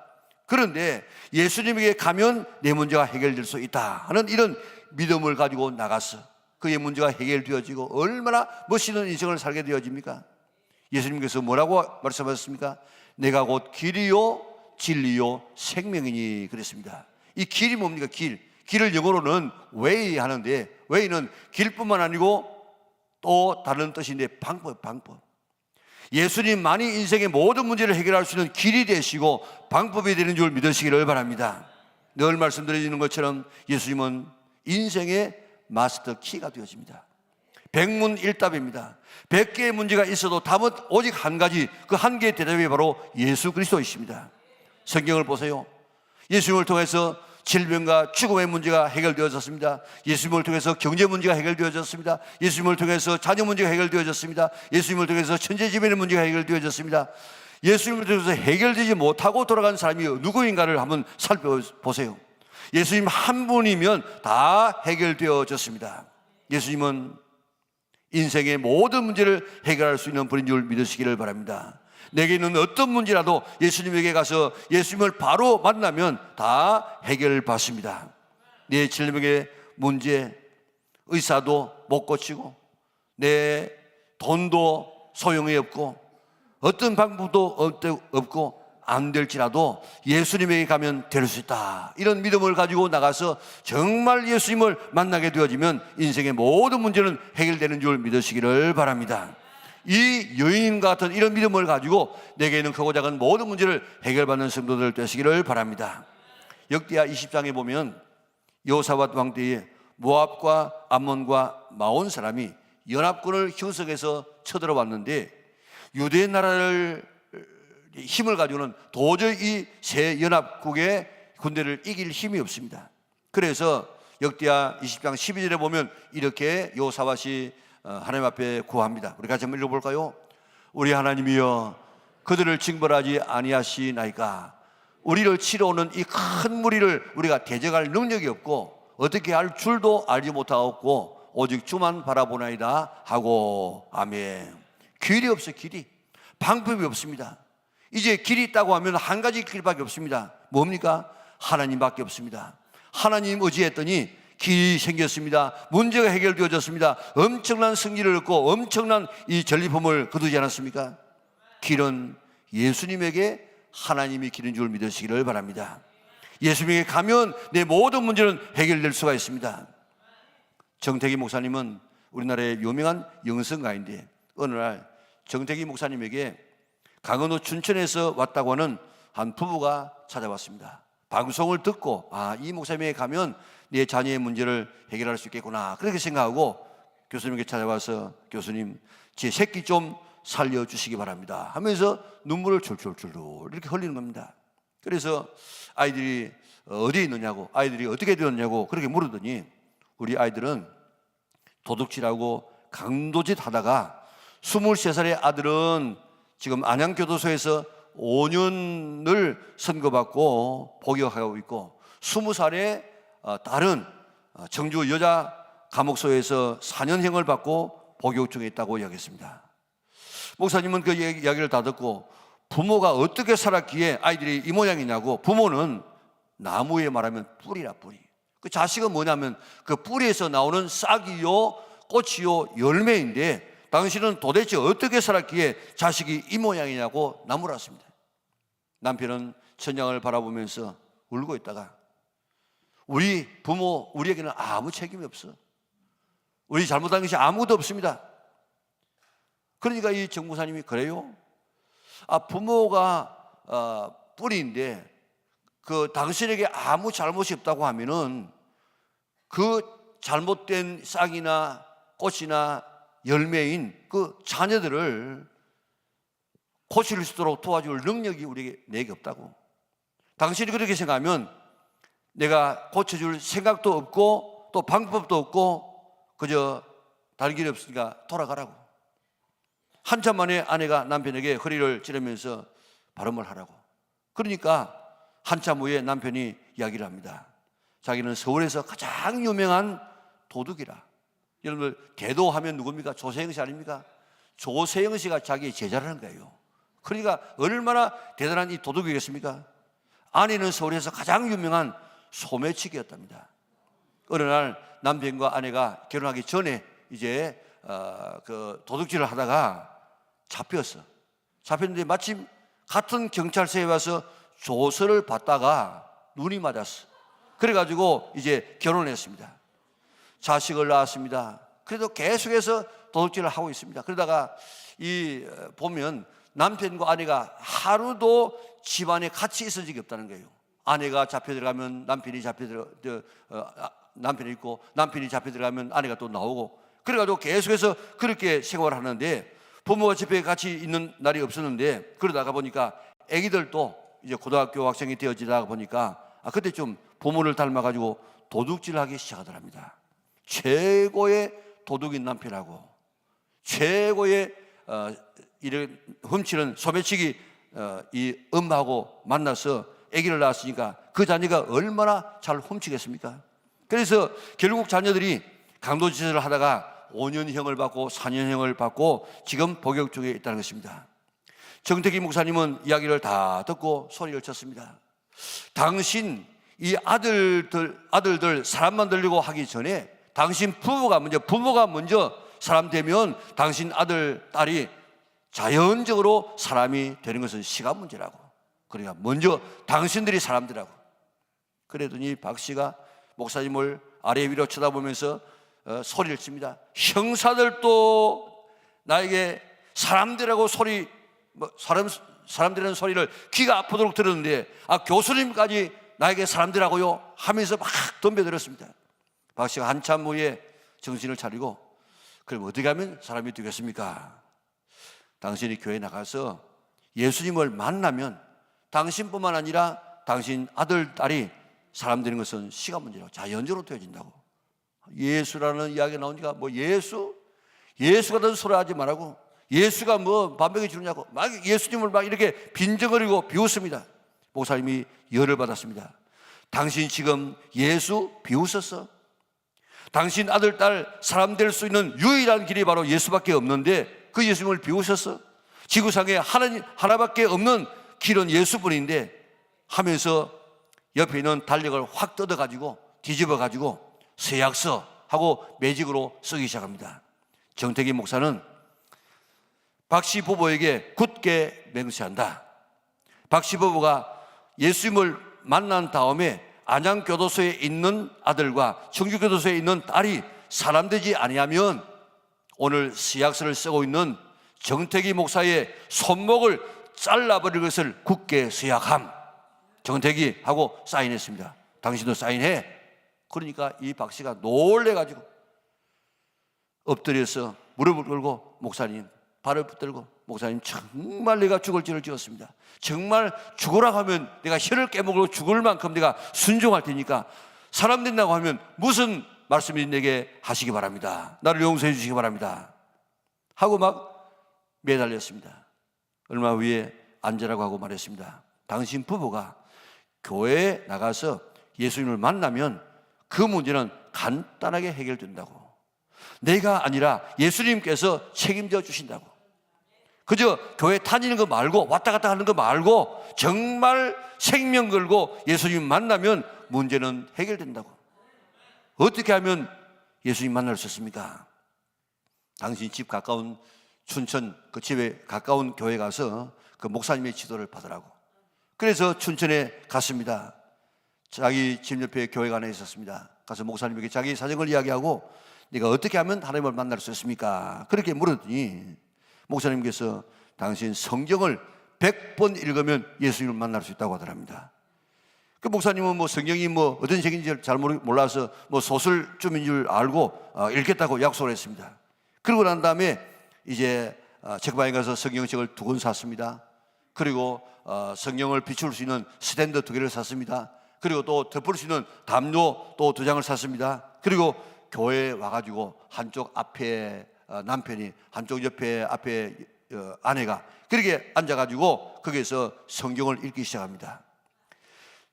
그런데 예수님에게 가면 내 문제가 해결될 수 있다 하는 이런 믿음을 가지고 나갔어. 그의 문제가 해결되어지고 얼마나 멋있는 인생을 살게 되어집니까? 예수님께서 뭐라고 말씀하셨습니까? 내가 곧 길이요 진리요 생명이니 그랬습니다. 이 길이 뭡니까? 길을 영어로는 way 하는데 way는 길뿐만 아니고 또 다른 뜻인데 방법. 예수님만이 인생의 모든 문제를 해결할 수 있는 길이 되시고 방법이 되는 줄 믿으시기를 바랍니다. 늘 말씀드리는 것처럼 예수님은 인생의 마스터 키가 되어집니다. 백문일답입니다. 100개의 문제가 있어도 답은 오직 한 가지, 그 한 개의 대답이 바로 예수 그리스도이십니다. 성경을 보세요. 예수님을 통해서 질병과 죽음의 문제가 해결되어졌습니다. 예수님을 통해서 경제 문제가 해결되어졌습니다. 예수님을 통해서 자녀 문제가 해결되어졌습니다. 예수님을 통해서 천재지변의 문제가 해결되어졌습니다. 예수님을 통해서 해결되지 못하고 돌아간 사람이 누구인가를 한번 살펴보세요. 예수님 한 분이면 다 해결되어졌습니다. 예수님은 인생의 모든 문제를 해결할 수 있는 분인 줄 믿으시기를 바랍니다. 내게 있는 어떤 문제라도 예수님에게 가서 예수님을 바로 만나면 다 해결받습니다. 내 질병의 문제, 의사도 못 고치고 내 돈도 소용이 없고 어떤 방법도 없고 안 될지라도 예수님에게 가면 될 수 있다, 이런 믿음을 가지고 나가서 정말 예수님을 만나게 되어지면 인생의 모든 문제는 해결되는 줄 믿으시기를 바랍니다. 이 여인과 같은 이런 믿음을 가지고 내게 있는 크고 작은 모든 문제를 해결받는 성도들 되시기를 바랍니다. 역대하 20장에 보면 여호사밧 왕 때에 모압과 암몬과 마온 사람이 연합군을 형성해서 쳐들어왔는데 유대 나라를 힘을 가지고는 도저히 이 세 연합국의 군대를 이길 힘이 없습니다. 그래서 역대하 20장 12절에 보면 이렇게 여호사밧이 하나님 앞에 구합니다. 우리 같이 한번 읽어볼까요? 우리 하나님이여, 그들을 징벌하지 아니하시나이까. 우리를 치러 오는 이 큰 무리를 우리가 대적할 능력이 없고 어떻게 할 줄도 알지 못하고 오직 주만 바라보나이다 하고. 아멘. 길이 없어. 길이, 방법이 없습니다. 이제 길이 있다고 하면 한 가지 길밖에 없습니다. 뭡니까? 하나님밖에 없습니다. 하나님 의지했더니 길이 생겼습니다. 문제가 해결되어졌습니다. 엄청난 승리를 얻고 엄청난 이 전리품을 거두지 않았습니까? 길은 예수님에게 하나님이 길인 줄 믿으시기를 바랍니다. 예수님에게 가면 내 모든 문제는 해결될 수가 있습니다. 정태기 목사님은 우리나라의 유명한 영성가인데 어느 날 정태기 목사님에게 강원도 춘천에서 왔다고 하는 한 부부가 찾아왔습니다. 방송을 듣고 이 목사님에게 가면 내 자녀의 문제를 해결할 수 있겠구나, 그렇게 생각하고 교수님에게 찾아와서 교수님, 제 새끼 좀 살려주시기 바랍니다 하면서 눈물을 줄줄줄 이렇게 흘리는 겁니다. 그래서 아이들이 어디에 있느냐고, 아이들이 어떻게 되었냐고 그렇게 물었더니 우리 아이들은 도둑질하고 강도짓 하다가 23살의 아들은 지금 안양교도소에서 5년을 선고받고 복역하고 있고 20살의 딸은 청주 여자 감옥소에서 4년형을 받고 복역 중에 있다고 이야기했습니다. 목사님은 그 이야기를 다 듣고 부모가 어떻게 살았기에 아이들이 이 모양이냐고. 부모는 나무에 말하면 뿌리라, 뿌리. 그 자식은 뭐냐면 그 뿌리에서 나오는 싹이요 꽃이요 열매인데 당신은 도대체 어떻게 살았기에 자식이 이 모양이냐고 나무랐습니다. 남편은 천장을 바라보면서 울고 있다가 우리 부모, 우리에게는 아무 책임이 없어. 우리 잘못한 것이 아무것도 없습니다. 그러니까 이 정무사님이 그래요? 부모가 뿌리인데 그 당신에게 아무 잘못이 없다고 하면은 그 잘못된 싹이나 꽃이나 열매인 그 자녀들을 고칠 수 있도록 도와줄 능력이 내게 없다고. 당신이 그렇게 생각하면 내가 고쳐줄 생각도 없고 또 방법도 없고 그저 다른 길이 없으니까 돌아가라고. 한참 만에 아내가 남편에게 허리를 찌르면서 발음을 하라고. 그러니까 한참 후에 남편이 이야기를 합니다. 자기는 서울에서 가장 유명한 도둑이라. 여러분들 대도하면 누굽니까? 조세영 씨 아닙니까? 조세영 씨가 자기의 제자라는 거예요. 그러니까 얼마나 대단한 이 도둑이겠습니까? 아내는 서울에서 가장 유명한 소매치기였답니다. 어느 날 남편과 아내가 결혼하기 전에 이제 그 도둑질을 하다가 잡혔는데 마침 같은 경찰서에 와서 조서를 받다가 눈이 맞았어. 그래가지고 이제 결혼을 했습니다. 자식을 낳았습니다. 그래도 계속해서 도둑질을 하고 있습니다. 그러다가 보면 남편과 아내가 하루도 집안에 같이 있을 적이 없다는 거예요. 아내가 잡혀 들어가면 남편이 남편이 있고, 남편이 잡혀 들어가면 아내가 또 나오고, 그래가지고 계속해서 그렇게 생활하는데 부모가 집에 같이 있는 날이 없었는데, 그러다가 보니까 아기들도 이제 고등학교 학생이 되어지다가 보니까 그때 좀 부모를 닮아가지고 도둑질을 하기 시작하더랍니다. 최고의 도둑인 남편하고 최고의 이런 훔치는 소매치기 이 엄마하고 만나서 아기를 낳았으니까 그 자녀가 얼마나 잘 훔치겠습니까? 그래서 결국 자녀들이 강도짓을 하다가 5년형을 받고 4년형을 받고 지금 복역 중에 있다는 것입니다. 정택기 목사님은 이야기를 다 듣고 소리를 쳤습니다. 당신 이 아들들 사람 만들려고 하기 전에 당신 부모가 먼저 사람 되면 당신 아들, 딸이 자연적으로 사람이 되는 것은 시간 문제라고. 그러니까 먼저 당신들이 사람 되라고. 그랬더니 박 씨가 목사님을 아래 위로 쳐다보면서 소리를 칩니다. 형사들도 나에게 사람들이라고 사람들이라는 소리를 귀가 아프도록 들었는데 교수님까지 나에게 사람들이라고요 하면서 막 덤벼들었습니다. 박 씨가 한참 후에 정신을 차리고, 그럼 어떻게 하면 사람이 되겠습니까? 당신이 교회에 나가서 예수님을 만나면 당신뿐만 아니라 당신 아들, 딸이 사람 되는 것은 시간 문제라고, 자연적으로 되어진다고. 예수라는 이야기가 나오니까 예수 같은 소리 하지 말라고. 예수가 반백이 주느냐고 막 예수님을 막 이렇게 빈정거리고 비웃습니다. 목사님이 열을 받았습니다. 당신 지금 예수 비웃었어? 당신 아들, 딸 사람 될 수 있는 유일한 길이 바로 예수밖에 없는데 그 예수님을 비웃었어? 지구상에 하나밖에 없는 길은 예수뿐인데 하면서 옆에 있는 달력을 확 뜯어가지고 뒤집어가지고 서약서하고 매직으로 쓰기 시작합니다. 정택기 목사는 박씨 부부에게 굳게 맹세한다. 박씨 부부가 예수님을 만난 다음에 안양교도소에 있는 아들과 청주교도소에 있는 딸이 사람되지 아니하면 오늘 서약서를 쓰고 있는 정택기 목사의 손목을 잘라버릴 것을 굳게 서약함. 정택기 하고 사인했습니다. 당신도 사인해. 그러니까 이 박씨가 놀래가지고 엎드려서 무릎을 꿇고 목사님 발을 붙들고, 목사님 정말 내가 죽을 죄를 지었습니다. 정말 죽으라고 하면 내가 혀를 깨물고 죽을 만큼 내가 순종할 테니까 사람 된다고 하면 무슨 말씀인지 내게 하시기 바랍니다. 나를 용서해 주시기 바랍니다 하고 막 매달렸습니다. 얼마 후에 앉으라고 하고 말했습니다. 당신 부부가 교회에 나가서 예수님을 만나면 그 문제는 간단하게 해결된다고. 내가 아니라 예수님께서 책임져 주신다고. 그저 교회 다니는 거 말고 왔다 갔다 하는 거 말고 정말 생명 걸고 예수님 만나면 문제는 해결된다고. 어떻게 하면 예수님 만날 수 있습니까? 당신 집 가까운 춘천 그 집에 가까운 교회 가서 그 목사님의 지도를 받으라고. 그래서 춘천에 갔습니다. 자기 집 옆에 교회가 하나 있었습니다. 가서 목사님에게 자기 사정을 이야기하고 네가 어떻게 하면 하나님을 만날 수 있습니까? 그렇게 물었더니 목사님께서 당신 성경을 100번 읽으면 예수님을 만날 수 있다고 하더랍니다. 그 목사님은 성경이 어떤 책인지 잘 몰라서 소설쯤인 줄 알고 읽겠다고 약속을 했습니다. 그러고 난 다음에 이제 책방에 가서 성경책을 2권 샀습니다. 그리고 성경을 비출 수 있는 스탠드 2개를 샀습니다. 그리고 또 덮을 수 있는 담요 또 2장을 샀습니다. 그리고 교회에 와가지고 한쪽 앞에 남편이, 한쪽 옆에 앞에 아내가 그렇게 앉아가지고 거기에서 성경을 읽기 시작합니다.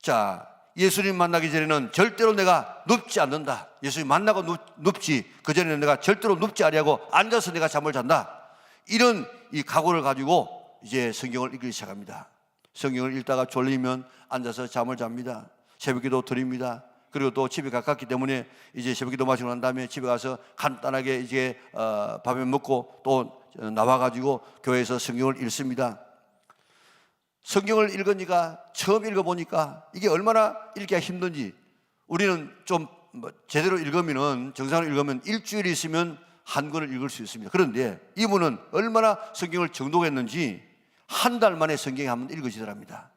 자, 예수님 만나기 전에는 절대로 내가 눕지 않는다. 예수님 만나고 눕지. 그 전에는 내가 절대로 눕지 아니하고 앉아서 내가 잠을 잔다. 이런 이 각오를 가지고 이제 성경을 읽기 시작합니다. 성경을 읽다가 졸리면 앉아서 잠을 잡니다. 새벽기도 드립니다. 그리고 또 집에 가깝기 때문에 이제 새벽기도 마치고 난 다음에 집에 가서 간단하게 이제 밥을 먹고 또 나와가지고 교회에서 성경을 읽습니다. 성경을 읽으니까 처음 읽어보니까 이게 얼마나 읽기가 힘든지, 우리는 좀 제대로 읽으면은, 정상으로 읽으면 일주일 있으면 한 권을 읽을 수 있습니다. 그런데 이분은 얼마나 성경을 정독했는지 한 달 만에 성경을 한번 읽으시더랍니다.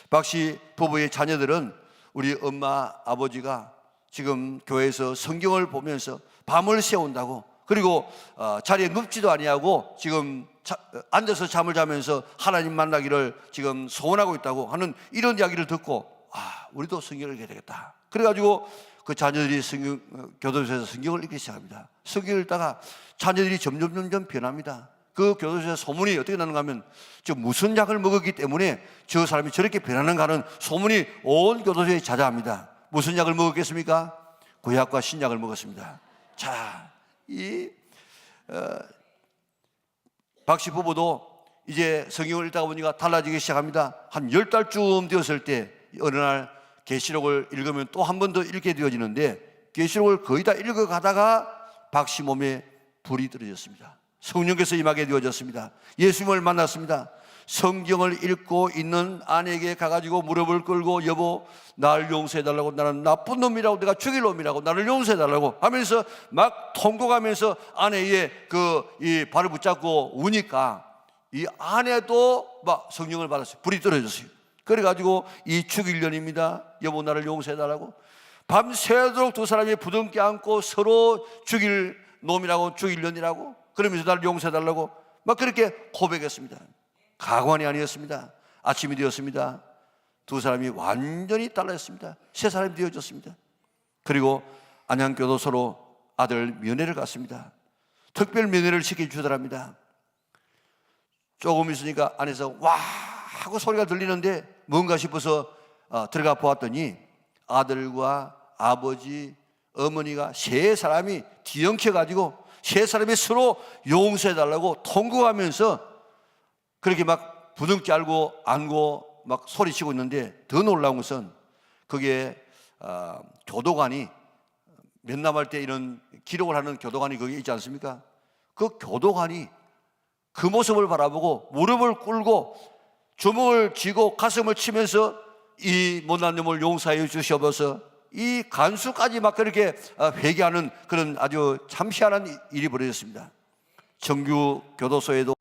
박씨 부부의 자녀들은 우리 엄마 아버지가 지금 교회에서 성경을 보면서 밤을 새운다고, 그리고 자리에 눕지도 아니하고 지금 앉아서 잠을 자면서 하나님 만나기를 지금 소원하고 있다고 하는 이런 이야기를 듣고, 우리도 성경을 읽어야 되겠다. 그래가지고 그 자녀들이 교도소에서 성경을 읽기 시작합니다. 성경을 읽다가 자녀들이 점점 변합니다. 그 교도소에서 소문이 어떻게 나는가 하면, 저 무슨 약을 먹었기 때문에 저 사람이 저렇게 변하는가 하는 소문이 온 교도소에 자자합니다. 무슨 약을 먹었겠습니까? 구약과 신약을 먹었습니다. 자, 이 박씨 부부도 이제 성경을 읽다가 보니까 달라지기 시작합니다. 한 10달쯤 되었을 때 어느 날 계시록을 읽으면 또 한 번 더 읽게 되어지는데, 계시록을 거의 다 읽어가다가 박씨 몸에 불이 떨어졌습니다. 성령께서 임하게 되어졌습니다. 예수님을 만났습니다. 성경을 읽고 있는 아내에게 가가지고 무릎을 꿇고, 여보 나를 용서해달라고, 나는 나쁜 놈이라고, 내가 죽일 놈이라고, 나를 용서해달라고 하면서 막 통곡하면서 아내의 이 발을 붙잡고 우니까 이 아내도 막 성령을 받았어요. 불이 떨어졌어요. 그래가지고 이 죽일년입니다, 여보 나를 용서해달라고, 밤새도록 두 사람이 부둥켜 안고 서로 죽일 놈이라고, 죽일년이라고, 그러면서 나를 용서해달라고 막 그렇게 고백했습니다. 가관이 아니었습니다. 아침이 되었습니다. 두 사람이 완전히 달라졌습니다. 세 사람이 되어졌습니다. 그리고 안양교도소로 아들 면회를 갔습니다. 특별 면회를 시켜주더랍니다. 조금 있으니까 안에서 와 하고 소리가 들리는데 뭔가 싶어서 들어가 보았더니 아들과 아버지, 어머니가 세 사람이 뒤엉켜가지고 세 사람이 서로 용서해달라고 통곡하면서 그렇게 막 부둥켜 안고 막 소리치고 있는데, 더 놀라운 것은 그게 교도관이 면담할 때 이런 기록을 하는 교도관이 거기 있지 않습니까? 그 교도관이 그 모습을 바라보고 무릎을 꿇고 주먹을 쥐고 가슴을 치면서 이 못난 놈을 용서하여 주시옵소서, 이 간수까지 막 그렇게 회개하는 그런 아주 참 희한한 일이 벌어졌습니다. 정규 교도소에도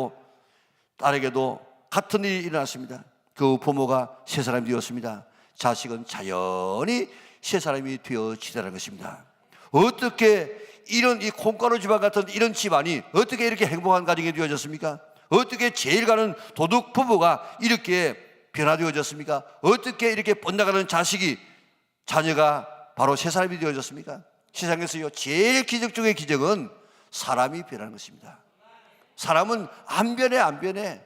딸에게도 같은 일이 일어났습니다. 그 부모가 세 사람이 되었습니다. 자식은 자연히 세 사람이 되어지더라는 것입니다. 어떻게 이런 이 콩가루 집안 같은 이런 집안이 어떻게 이렇게 행복한 가정이 되어졌습니까? 어떻게 제일 가는 도둑 부부가 이렇게 변화되어졌습니까? 어떻게 이렇게 뻗나가는 자녀가 바로 세 사람이 되어졌습니까? 세상에서요 제일 기적 중의 기적은 사람이 변하는 것입니다. 사람은 안 변해.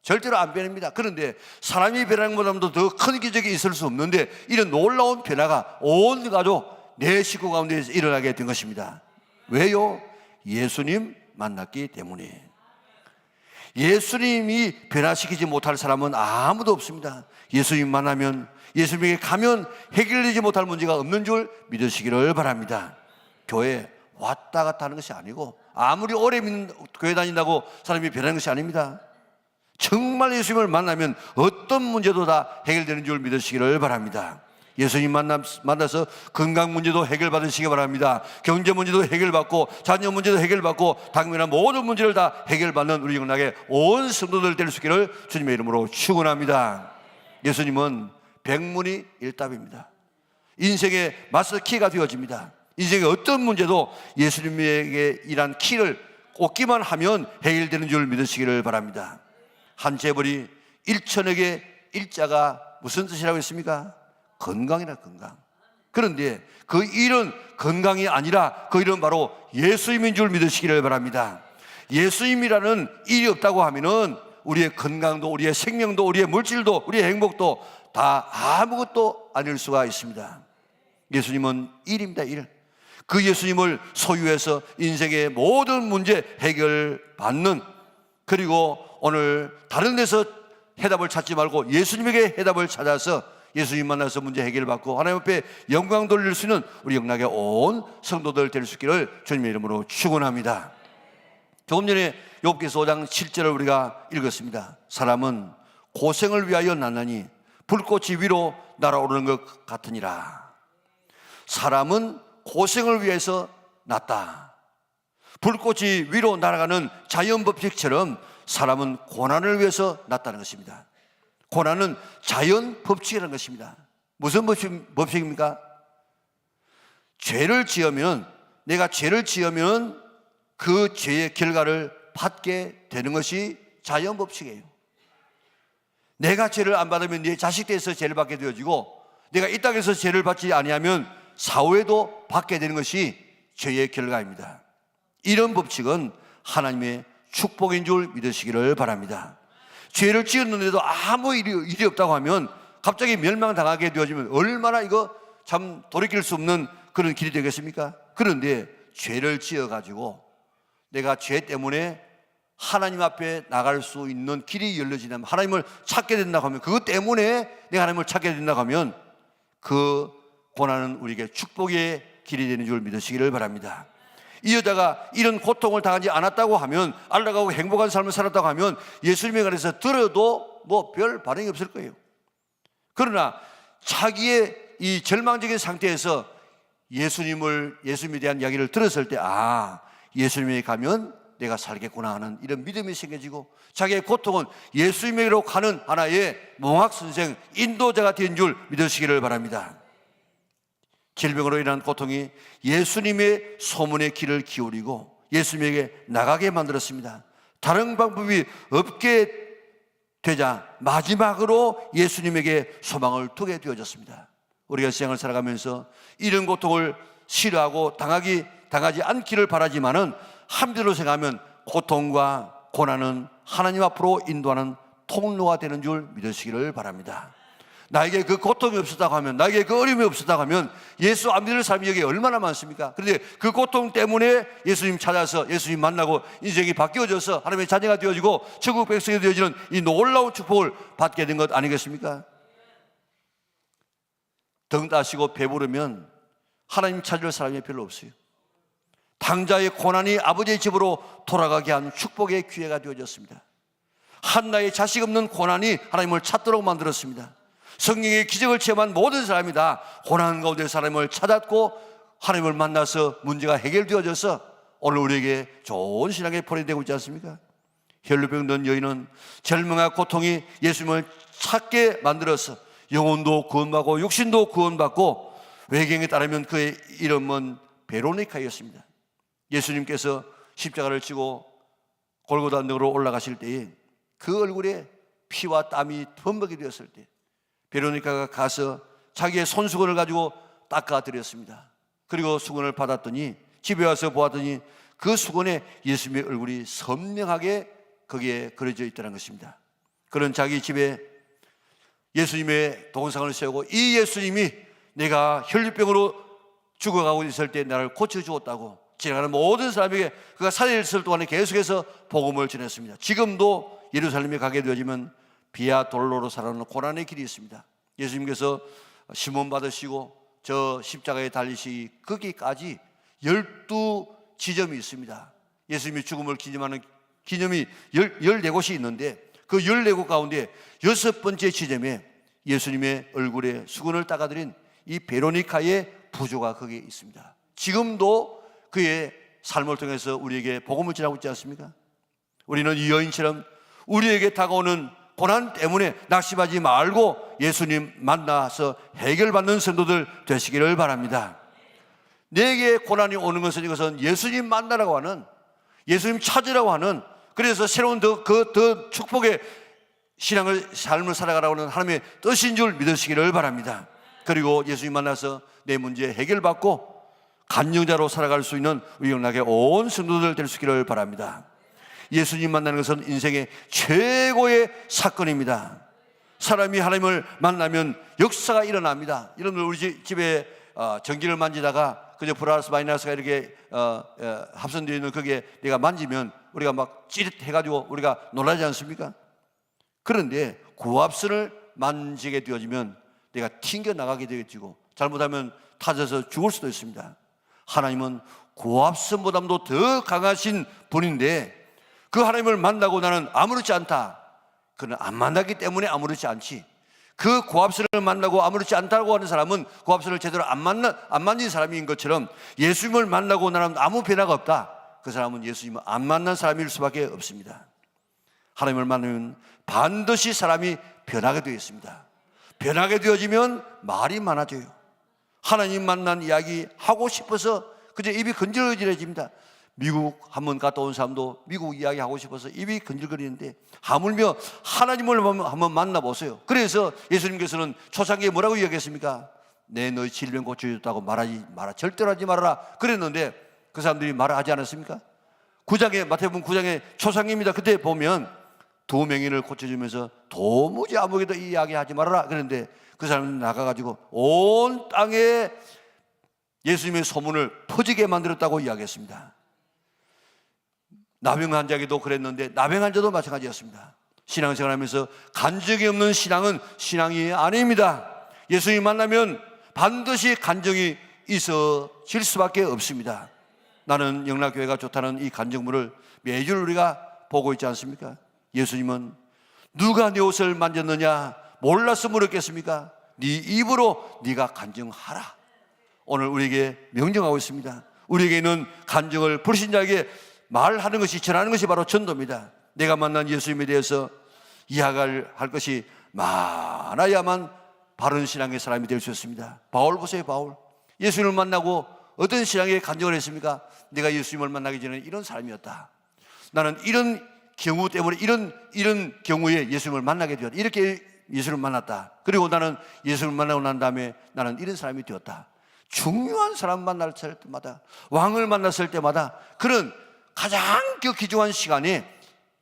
절대로 안 변합니다. 그런데 사람이 변하는 것보다도 더 큰 기적이 있을 수 없는데, 이런 놀라운 변화가 온 가족, 내 식구 가운데에서 일어나게 된 것입니다. 왜요? 예수님 만났기 때문에. 예수님이 변화시키지 못할 사람은 아무도 없습니다. 예수님 만나면, 예수님에게 가면 해결되지 못할 문제가 없는 줄 믿으시기를 바랍니다. 교회 왔다 갔다 하는 것이 아니고, 아무리 오래 믿는 교회 다닌다고 사람이 변하는 것이 아닙니다. 정말 예수님을 만나면 어떤 문제도 다 해결되는 줄 믿으시기를 바랍니다. 예수님 만나서 건강 문제도 해결받으시기 바랍니다. 경제 문제도 해결받고, 자녀 문제도 해결받고, 당면한 모든 문제를 다 해결받는 우리 영락의 온 성도들 될 수 있기를 주님의 이름으로 축원합니다. 예수님은 백문이 일답입니다. 인생의 마스터 키가 되어집니다. 인생의 어떤 문제도 예수님에게 이란 키를 꽂기만 하면 해결되는 줄 믿으시기를 바랍니다. 한 재벌이 일천에게 일자가 무슨 뜻이라고 했습니까? 건강이라, 건강. 그런데 그 일은 건강이 아니라 그 일은 바로 예수님인 줄 믿으시기를 바랍니다. 예수님이라는 일이 없다고 하면은 우리의 건강도, 우리의 생명도, 우리의 물질도, 우리의 행복도 다 아무것도 아닐 수가 있습니다. 예수님은 일입니다, 일. 그 예수님을 소유해서 인생의 모든 문제 해결받는 그리고 오늘 다른 데서 해답을 찾지 말고 예수님에게 해답을 찾아서 예수님 만나서 문제 해결받고 하나님 앞에 영광 돌릴 수 있는 우리 영락의 온 성도들 될 수 있기를 주님의 이름으로 축원합니다. 조금 전에 욥기서 5장 7절을 우리가 읽었습니다. 사람은 고생을 위하여 났나니 불꽃이 위로 날아오르는 것 같으니라. 사람은 고생을 위해서 났다. 불꽃이 위로 날아가는 자연법칙처럼 사람은 고난을 위해서 났다는 것입니다. 고난은 자연법칙이라는 것입니다. 무슨 법칙입니까? 내가 죄를 지으면 그 죄의 결과를 받게 되는 것이 자연법칙이에요. 내가 죄를 안 받으면 네 자식들에서 죄를 받게 되어지고, 내가 이 땅에서 죄를 받지 아니하면 사후에도 받게 되는 것이 죄의 결과입니다. 이런 법칙은 하나님의 축복인 줄 믿으시기를 바랍니다. 죄를 지었는데도 아무 일이 없다고 하면 갑자기 멸망당하게 되어지면 얼마나 이거 참 돌이킬 수 없는 그런 길이 되겠습니까? 그런데 죄를 지어가지고 내가 죄 때문에 하나님 앞에 나갈 수 있는 길이 열려지면, 하나님을 찾게 된다고 하면, 그것 때문에 내가 하나님을 찾게 된다고 하면 그 고난은 우리에게 축복의 길이 되는 줄 믿으시기를 바랍니다. 이 여자가 이런 고통을 당하지 않았다고 하면, 안락하고 행복한 삶을 살았다고 하면 예수님에 관해서 들어도 뭐 별 반응이 없을 거예요. 그러나 자기의 이 절망적인 상태에서 예수님에 대한 이야기를 들었을 때, 예수님에게 가면 내가 살겠구나 하는 이런 믿음이 생겨지고, 자기의 고통은 예수님에게로 가는 하나의 몽학선생, 인도자가 된 줄 믿으시기를 바랍니다. 질병으로 인한 고통이 예수님의 소문의 귀를 기울이고 예수님에게 나가게 만들었습니다. 다른 방법이 없게 되자 마지막으로 예수님에게 소망을 두게 되어졌습니다. 우리가 세상을 살아가면서 이런 고통을 싫어하고 당하지 않기를 바라지만은 한편으로 생각하면 고통과 고난은 하나님 앞으로 인도하는 통로가 되는 줄 믿으시기를 바랍니다. 나에게 그 고통이 없었다고 하면, 나에게 그 어려움이 없었다고 하면 예수 안 믿는 사람이 여기 얼마나 많습니까? 그런데 그 고통 때문에 예수님 찾아서 예수님 만나고 인생이 바뀌어져서 하나님의 자녀가 되어지고 천국 백성이 되어지는 이 놀라운 축복을 받게 된 것 아니겠습니까? 등 따시고 배부르면 하나님 찾을 사람이 별로 없어요. 당자의 고난이 아버지의 집으로 돌아가게 한 축복의 기회가 되어졌습니다. 한나의 자식 없는 고난이 하나님을 찾도록 만들었습니다. 성령의 기적을 체험한 모든 사람이 다 고난 가운데 하나님을 찾았고 하나님을 만나서 문제가 해결되어져서 오늘 우리에게 좋은 신앙의 본이 되고 있지 않습니까? 혈루병 든 여인은 절망과 고통이 예수님을 찾게 만들어서 영혼도 구원받고 육신도 구원받고, 외경에 따르면 그의 이름은 베로니카였습니다. 예수님께서 십자가를 지고 골고다 언덕으로 올라가실 때에 그 얼굴에 피와 땀이 범벅이 되었을 때 베로니카가 가서 자기의 손수건을 가지고 닦아드렸습니다. 그리고 수건을 받았더니 집에 와서 보았더니 그 수건에 예수님의 얼굴이 선명하게 거기에 그려져 있다는 것입니다. 그런 자기 집에 예수님의 동상을 세우고, 이 예수님이 내가 혈류병으로 죽어가고 있을 때 나를 고쳐주었다고 지나가는 모든 사람에게 그가 살아있을 동안에 계속해서 복음을 전했습니다. 지금도 예루살렘에 가게 되어지면 비아 돌로로 살아오는 고난의 길이 있습니다. 예수님께서 시몬 받으시고 저 십자가에 달리시 거기까지 12지점이 있습니다. 예수님이 죽음을 기념하는 기념이 14곳이 있는데 그 14곳 가운데 6번째 지점에 예수님의 얼굴에 수건을 닦아드린 이 베로니카의 부조가 거기에 있습니다. 지금도 그의 삶을 통해서 우리에게 복음을 전하고 있지 않습니까? 우리는 이 여인처럼 우리에게 다가오는 고난 때문에 낙심하지 말고 예수님 만나서 해결받는 성도들 되시기를 바랍니다. 내게 고난이 오는 것은 이것은 예수님 만나라고 하는, 예수님 찾으라고 하는, 그래서 새로운 더 축복의 삶을 살아가라고 하는 하나님의 뜻인 줄 믿으시기를 바랍니다. 그리고 예수님 만나서 내 문제 해결받고 간증자로 살아갈 수 있는 우리 영락의 온 성도들 될 수 있기를 바랍니다. 예수님 만나는 것은 인생의 최고의 사건입니다. 사람이 하나님을 만나면 역사가 일어납니다. 여러분들 우리 집에 전기를 만지다가 그저 플러스 마이너스가 이렇게 합선되어 있는 거기에 내가 만지면 우리가 막 찌릿해가지고 우리가 놀라지 않습니까? 그런데 고압선을 만지게 되어지면 내가 튕겨나가게 되어지고 잘못하면 타져서 죽을 수도 있습니다. 하나님은 고압선보다도 더 강하신 분인데 그 하나님을 만나고 나는 아무렇지 않다. 그는 안 만나기 때문에 아무렇지 않지. 그 고압선을 만나고 아무렇지 않다고 하는 사람은 고압선을 제대로 안 만진 사람인 것처럼 예수님을 만나고 나는 아무 변화가 없다. 그 사람은 예수님을 안 만난 사람일 수밖에 없습니다. 하나님을 만나면 반드시 사람이 변하게 되어 있습니다. 변하게 되어지면 말이 많아져요. 하나님 만난 이야기 하고 싶어서 그저 입이 건질건질해집니다. 미국 한번 갔다 온 사람도 미국 이야기 하고 싶어서 입이 건질거리는데 하물며 하나님을 한번 만나보세요. 그래서 예수님께서는 초창기에 뭐라고 이야기했습니까? 내 너희 질병 고쳐줬다고 말하지 마라. 절대로 하지 말아라. 그랬는데 그 사람들이 말을 하지 않았습니까? 마태복음 9장의 초창기입니다. 그때 보면 두 맹인을 고쳐주면서 도무지 아무에게도 이야기하지 말아라. 그런데 그 사람은 나가가지고 온 땅에 예수님의 소문을 퍼지게 만들었다고 이야기했습니다. 나병 환자에게도 그랬는데 나병 환자도 마찬가지였습니다. 신앙생활하면서 간증이 없는 신앙은 신앙이 아닙니다. 예수님 만나면 반드시 간증이 있어질 수밖에 없습니다. 나는 영락교회가 좋다는 이 간증물을 매주 우리가 보고 있지 않습니까? 예수님은 누가 네 옷을 만졌느냐 몰라서 물었겠습니까? 네 입으로 네가 간증하라. 오늘 우리에게 명령하고 있습니다. 우리에게는 간증을 불신자에게 말하는 것이, 전하는 것이 바로 전도입니다. 내가 만난 예수님에 대해서 이야기할 것이 많아야만 바른 신앙의 사람이 될 수 있습니다. 바울 보세요. 바울 예수님을 만나고 어떤 신앙에 간증을 했습니까? 내가 예수님을 만나기 전에 이런 사람이었다. 나는 이런 경우 때문에 이런 경우에 예수님을 만나게 되었다. 이렇게 예수님을 만났다. 그리고 나는 예수님을 만나고 난 다음에 나는 이런 사람이 되었다. 중요한 사람 만날 때마다, 왕을 만났을 때마다 그런 가장 귀중한 시간에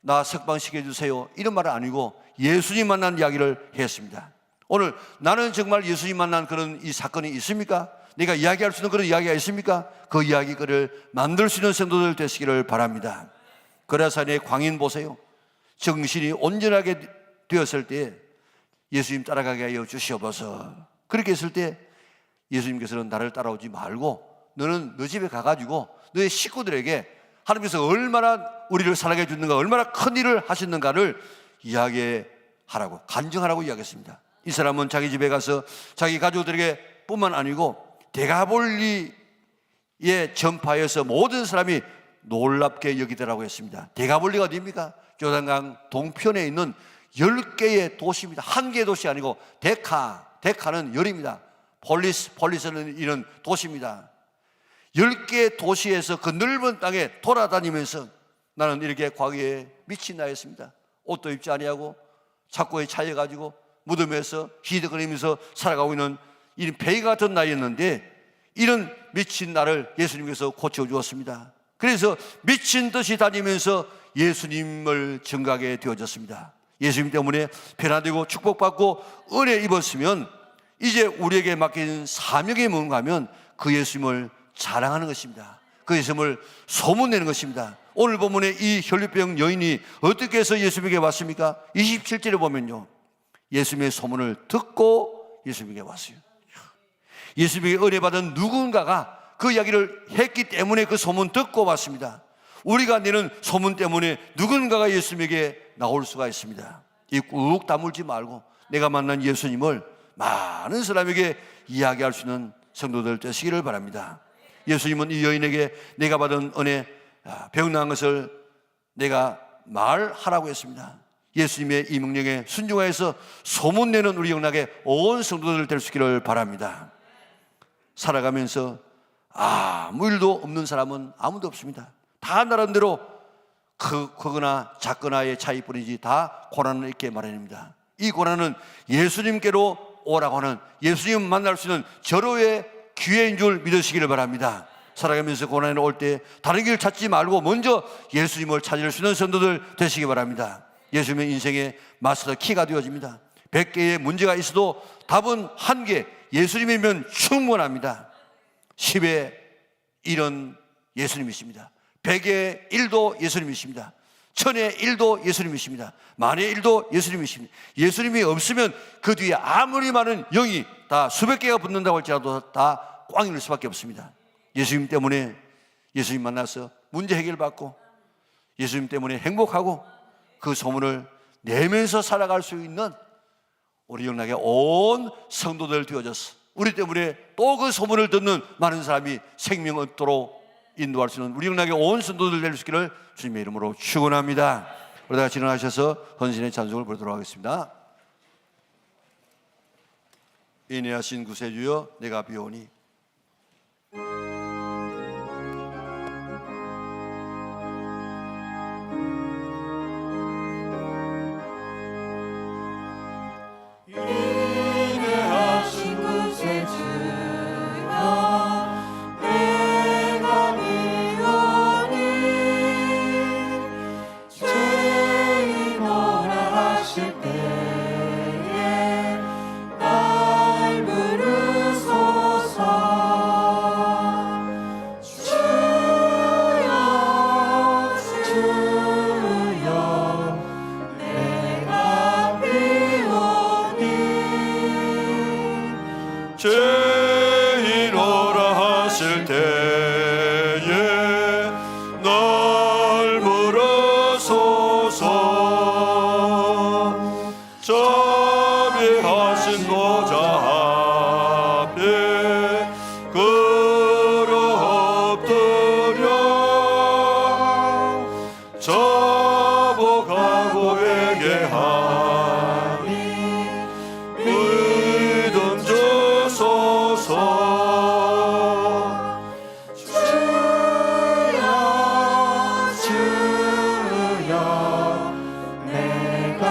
나 석방시켜 주세요 이런 말은 아니고 예수님 만난 이야기를 했습니다. 오늘 나는 정말 예수님 만난 그런 이 사건이 있습니까? 내가 이야기할 수 있는 그런 이야기가 있습니까? 그 이야기를 만들 수 있는 성도들 되시기를 바랍니다. 거라산의 광인 보세요. 정신이 온전하게 되었을 때 예수님 따라가게 하여 주시옵소서. 그렇게 했을 때 예수님께서는 나를 따라오지 말고 너는 너 집에 가가지고 너의 식구들에게 하나님께서 얼마나 우리를 사랑해 주는가, 얼마나 큰 일을 하셨는가를 이야기하라고, 간증하라고 이야기했습니다. 이 사람은 자기 집에 가서 자기 가족들에게 뿐만 아니고 데가볼리에 전파해서 모든 사람이 놀랍게 여기더라고 했습니다. 데가볼리가 어디입니까? 요단강 동편에 있는 10개의 도시입니다. 한 개의 도시 아니고 데카는 열입니다. 폴리스는 이런 도시입니다. 10개의 도시에서 그 넓은 땅에 돌아다니면서 나는 이렇게 과거에 미친 나이였습니다. 옷도 입지 아니하고 착고에 차여가지고 무덤에서 희덕거리면서 살아가고 있는 이 폐기 같은 나이였는데 이런 미친 나를 예수님께서 고쳐주었습니다. 그래서 미친 듯이 다니면서 예수님을 증거하게 되어졌습니다. 예수님 때문에 변화되고 축복받고 은혜 입었으면 이제 우리에게 맡긴 사명이 뭔가 하면 그 예수님을 자랑하는 것입니다. 그 예수님을 소문내는 것입니다. 오늘 본문에 이 혈류병 여인이 어떻게 해서 예수님에게 왔습니까? 27절에 보면요, 예수님의 소문을 듣고 예수님에게 왔어요. 예수님에게 은혜 받은 누군가가 그 이야기를 했기 때문에 그 소문 듣고 왔습니다. 우리가 내는 소문 때문에 누군가가 예수님에게 나올 수가 있습니다. 이 꾹 다물지 말고 내가 만난 예수님을 많은 사람에게 이야기할 수 있는 성도들 되시기를 바랍니다. 예수님은 이 여인에게 내가 받은 은혜, 병 나은 것을 내가 말하라고 했습니다. 예수님의 이 명령에 순종하여서 소문내는 우리 영락의 온 성도들 될 수 있기를 바랍니다. 살아가면서 아무 일도 없는 사람은 아무도 없습니다. 다 나름대로 크거나 작거나의 차이뿐이지 다 고난을 있게 마련입니다. 이 고난은 예수님께로 오라고 하는, 예수님 만날 수 있는 절호의 기회인 줄 믿으시기를 바랍니다. 살아가면서 고난이 올 때 다른 길 찾지 말고 먼저 예수님을 찾을 수 있는 성도들 되시기 바랍니다. 예수님의 인생의 마스터 키가 되어집니다. 100개의 문제가 있어도 답은 한 개, 예수님이면 충분합니다. 10의 1은 예수님이십니다. 백의 1도 예수님이십니다. 천의 1도 예수님이십니다. 만의 1도 예수님이십니다. 예수님이 없으면 그 뒤에 아무리 많은 영이 다 수백 개가 붙는다고 할지라도 다 꽝일 수밖에 없습니다. 예수님 때문에, 예수님 만나서 문제 해결받고 예수님 때문에 행복하고 그 소문을 내면서 살아갈 수 있는 우리 영락에 온 성도들 되어졌어. 우리 때문에 또 그 소문을 듣는 많은 사람이 생명 얻도록 인도할 수 있는 우리 영락에 온 성도들 될 수 있기를 주님의 이름으로 축원합니다. 우리 다 같이 일어나셔서 헌신의 찬송을 부르도록 하겠습니다. 인내하신 구세주여 내가 비오니. 인내하신 구세주여 내가 비오니 죄인 오라 하실 때에 날 부르소서. 주여 주여 내가 비오니 죄인 오라 하실 때에 날 부르소서. 자비하신 보좌 앞에 엎드려 자복하고 회개하니 믿음 주소서. 주여 주여 내가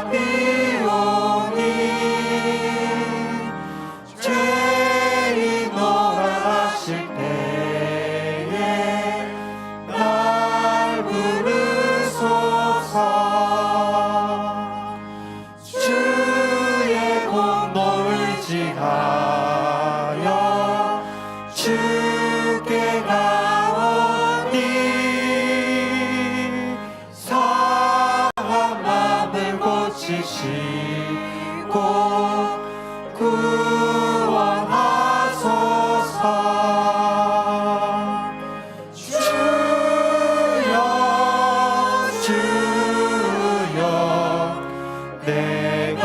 비오니 죄인 오라 하실 때에 날 부르소서. 주의 공로 의지하여 주께 가오니 상한 마음을 고치시고 구원하소서. 주여 주여 내가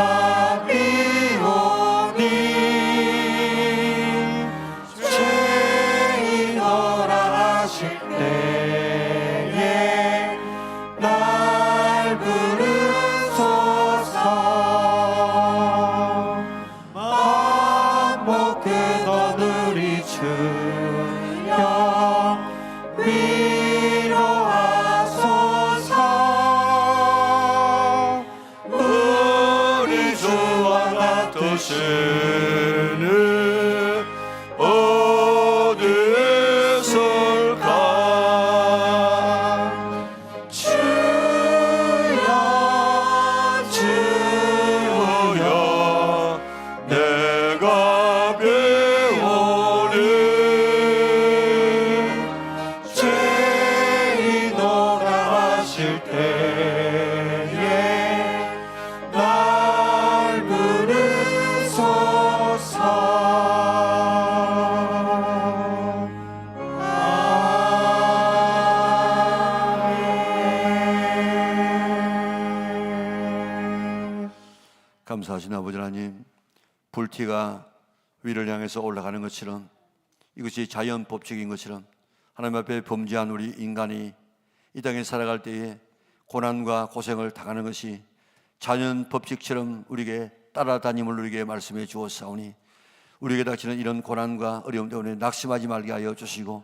비오니 죄인 오라 하실 때에 날 부르소서. 마음 못 끊어 우리 주여 위로하소서. 우리 주와 같으시는 어디에 설까. 주여 주여 내가 배우니 죄인 오라 하실 때에 날 부르소서. 아멘. 감사하신 아버지 하나님, 불티가 위를 향해서 올라가는 것처럼 이것이 자연 법칙인 것처럼 하나님 앞에 범죄한 우리 인간이 이 땅에 살아갈 때에 고난과 고생을 당하는 것이 자연 법칙처럼 우리에게 따라다님을 우리에게 말씀해 주었사오니 우리에게 닥치는 이런 고난과 어려움 때문에 낙심하지 말게 하여 주시고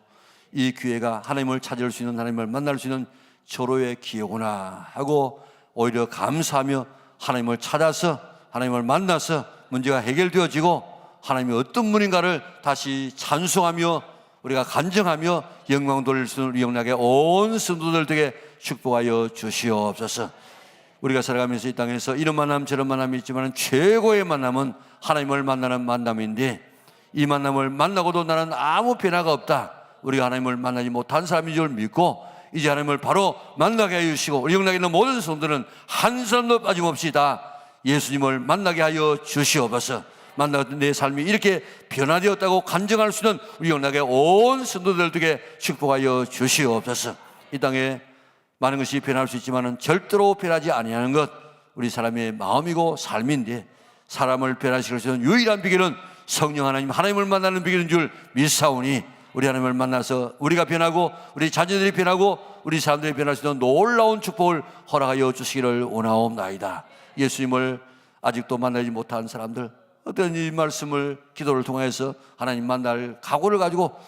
이 기회가 하나님을 찾을 수 있는, 하나님을 만날 수 있는 절호의 기회구나 하고 오히려 감사하며 하나님을 찾아서 하나님을 만나서 문제가 해결되어지고 하나님이 어떤 분인가를 다시 찬송하며 우리가 간증하며 영광 돌릴 수 있는 우리 영락의 온 성도들 되게 축복하여 주시옵소서. 우리가 살아가면서 이 땅에서 이런 만남 저런 만남이 있지만 최고의 만남은 하나님을 만나는 만남인데 이 만남을 만나고도 나는 아무 변화가 없다, 우리가 하나님을 만나지 못한 사람인 줄 믿고 이제 하나님을 바로 만나게 하여 주시고 우리 영락에 있는 모든 성도들은 한 사람도 빠짐없이 다 예수님을 만나게 하여 주시옵소서. 만나던 내 삶이 이렇게 변화되었다고 간증할 수 있는 우리 영락의 온 성도들에게 축복하여 주시옵소서. 이 땅에 많은 것이 변할 수 있지만 절대로 변하지 아니하는 것 우리 사람의 마음이고 삶인데 사람을 변화시킬 수 있는 유일한 비결은 성령 하나님을 만나는 비결인 줄 믿사오니 우리 하나님을 만나서 우리가 변하고 우리 자녀들이 변하고 우리 사람들이 변할 수 있는 놀라운 축복을 허락하여 주시기를 원하옵나이다. 예수님을 아직도 만나지 못한 사람들 어떤 이 말씀을 기도를 통해서 하나님 만날 각오를 가지고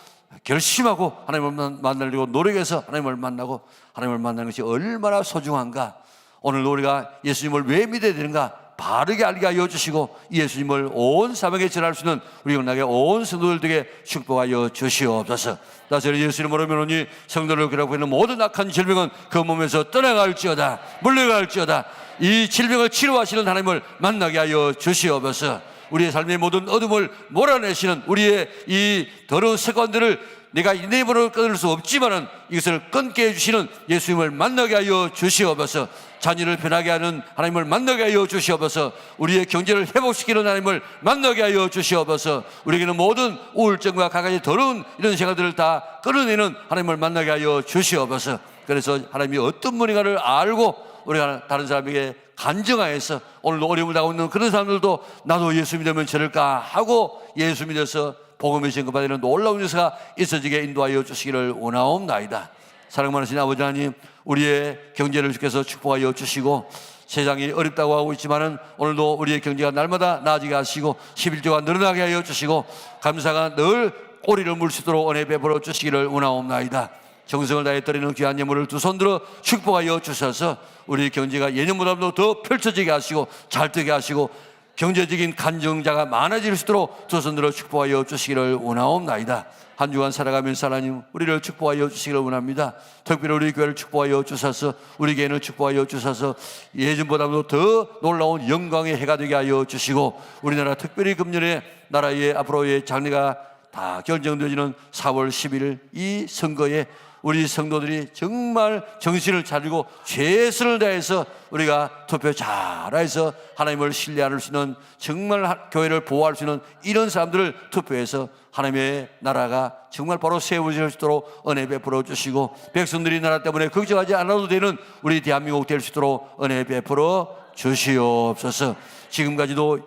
결심하고 하나님을 만나려고 노력해서 하나님을 만나고 하나님을 만나는 것이 얼마나 소중한가. 오늘도 우리가 예수님을 왜 믿어야 되는가 바르게 알게 하여 주시고 예수님을 온 사방에 전할 수 있는 우리 영락의 온 성도들에게 축복하여 주시옵소서. 나저는 예수님으로 믿으니 성도를 괴롭히고 있는 모든 악한 질병은 그 몸에서 떠나갈지어다 물러갈지어다. 이 질병을 치료하시는 하나님을 만나게 하여 주시옵소서. 우리의 삶의 모든 어둠을 몰아내시는 우리의 이 더러운 습관들을 내가 내 힘으로 끊을 수 없지만은 이것을 끊게 해주시는 예수님을 만나게 하여 주시옵소서. 자녀를 변하게 하는 하나님을 만나게 하여 주시옵소서. 우리의 경제를 회복시키는 하나님을 만나게 하여 주시옵소서. 우리에게는 모든 우울증과 각가지 더러운 이런 생각들을 다 끌어내는 하나님을 만나게 하여 주시옵소서. 그래서 하나님이 어떤 분인가를 알고 우리가 다른 사람에게 간증하여서 오늘도 어려움을 당하고 있는 그런 사람들도 나도 예수 믿으면 저럴까 하고 예수 믿어서 복음의 증거받는 놀라운 역사가 있어지게 인도하여 주시기를 원하옵나이다. 사랑 많으신 아버지 하나님, 우리의 경제를 주께서 축복하여 주시고 세상이 어렵다고 하고 있지만은 오늘도 우리의 경제가 날마다 나아지게 하시고 11조가 늘어나게 하여 주시고 감사가 늘 꼬리를 물 수 있도록 은혜 베풀어 주시기를 원하옵나이다. 정성을 다해 드리는 귀한 예물을 두 손들어 축복하여 주셔서 우리 경제가 예년보다도 더 펼쳐지게 하시고 잘 되게 하시고 경제적인 간증자가 많아질 수 있도록 두 손들어 축복하여 주시기를 원하옵나이다. 한 주간 살아가면서 하나님 우리를 축복하여 주시기를 원합니다. 특별히 우리 교회를 축복하여 주셔서 우리 교회는 축복하여 주셔서 예전보다도 더 놀라운 영광의 해가 되게 하여 주시고 우리나라 특별히 금년에 나라의 앞으로의 장래가 다 결정되어지는 4월 10일 이 선거에 우리 성도들이 정말 정신을 차리고 최선을 다해서 우리가 투표 잘해서 하나님을 신뢰할 수 있는 정말 교회를 보호할 수 있는 이런 사람들을 투표해서 하나님의 나라가 정말 바로 세워질 수 있도록 은혜 베풀어 주시고 백성들이 나라 때문에 걱정하지 않아도 되는 우리 대한민국 될 수 있도록 은혜 베풀어 주시옵소서. 지금까지도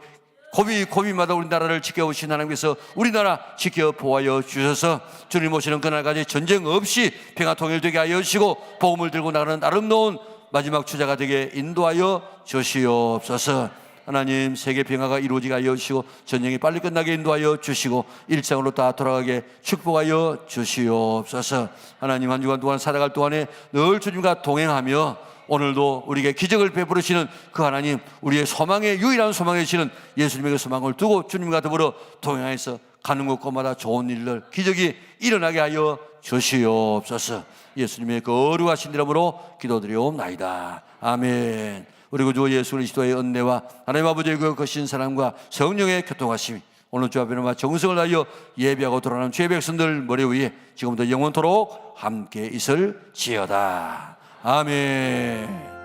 고비마다 우리나라를 지켜오신 하나님께서 우리나라 지켜 보호하여 주셔서 주님 오시는 그날까지 전쟁 없이 평화 통일되게 하여 주시고 복음을 들고 나가는 아름다운 마지막 주자가 되게 인도하여 주시옵소서. 하나님 세계 평화가 이루어지게 하여 주시고 전쟁이 빨리 끝나게 인도하여 주시고 일상으로 다 돌아가게 축복하여 주시옵소서. 하나님 한 주간 동안 살아갈 동안에 늘 주님과 동행하며 오늘도 우리에게 기적을 베풀으시는 그 하나님 우리의 소망의 유일한 소망이시는 예수님에게 소망을 두고 주님과 더불어 동행해서 가는 곳곳마다 좋은 일들 기적이 일어나게 하여 주시옵소서. 예수님의 거룩하신 이름으로 기도드리옵나이다. 아멘. 우리 구주 예수 그리스도의 은혜와 하나님 아버지의 그 거신 사랑과 성령의 교통하심이 오늘 주 앞에는 정성을 다하여 예배하고 돌아가는 죄 백성들 머리 위에 지금부터 영원토록 함께 있을지어다. 아멘.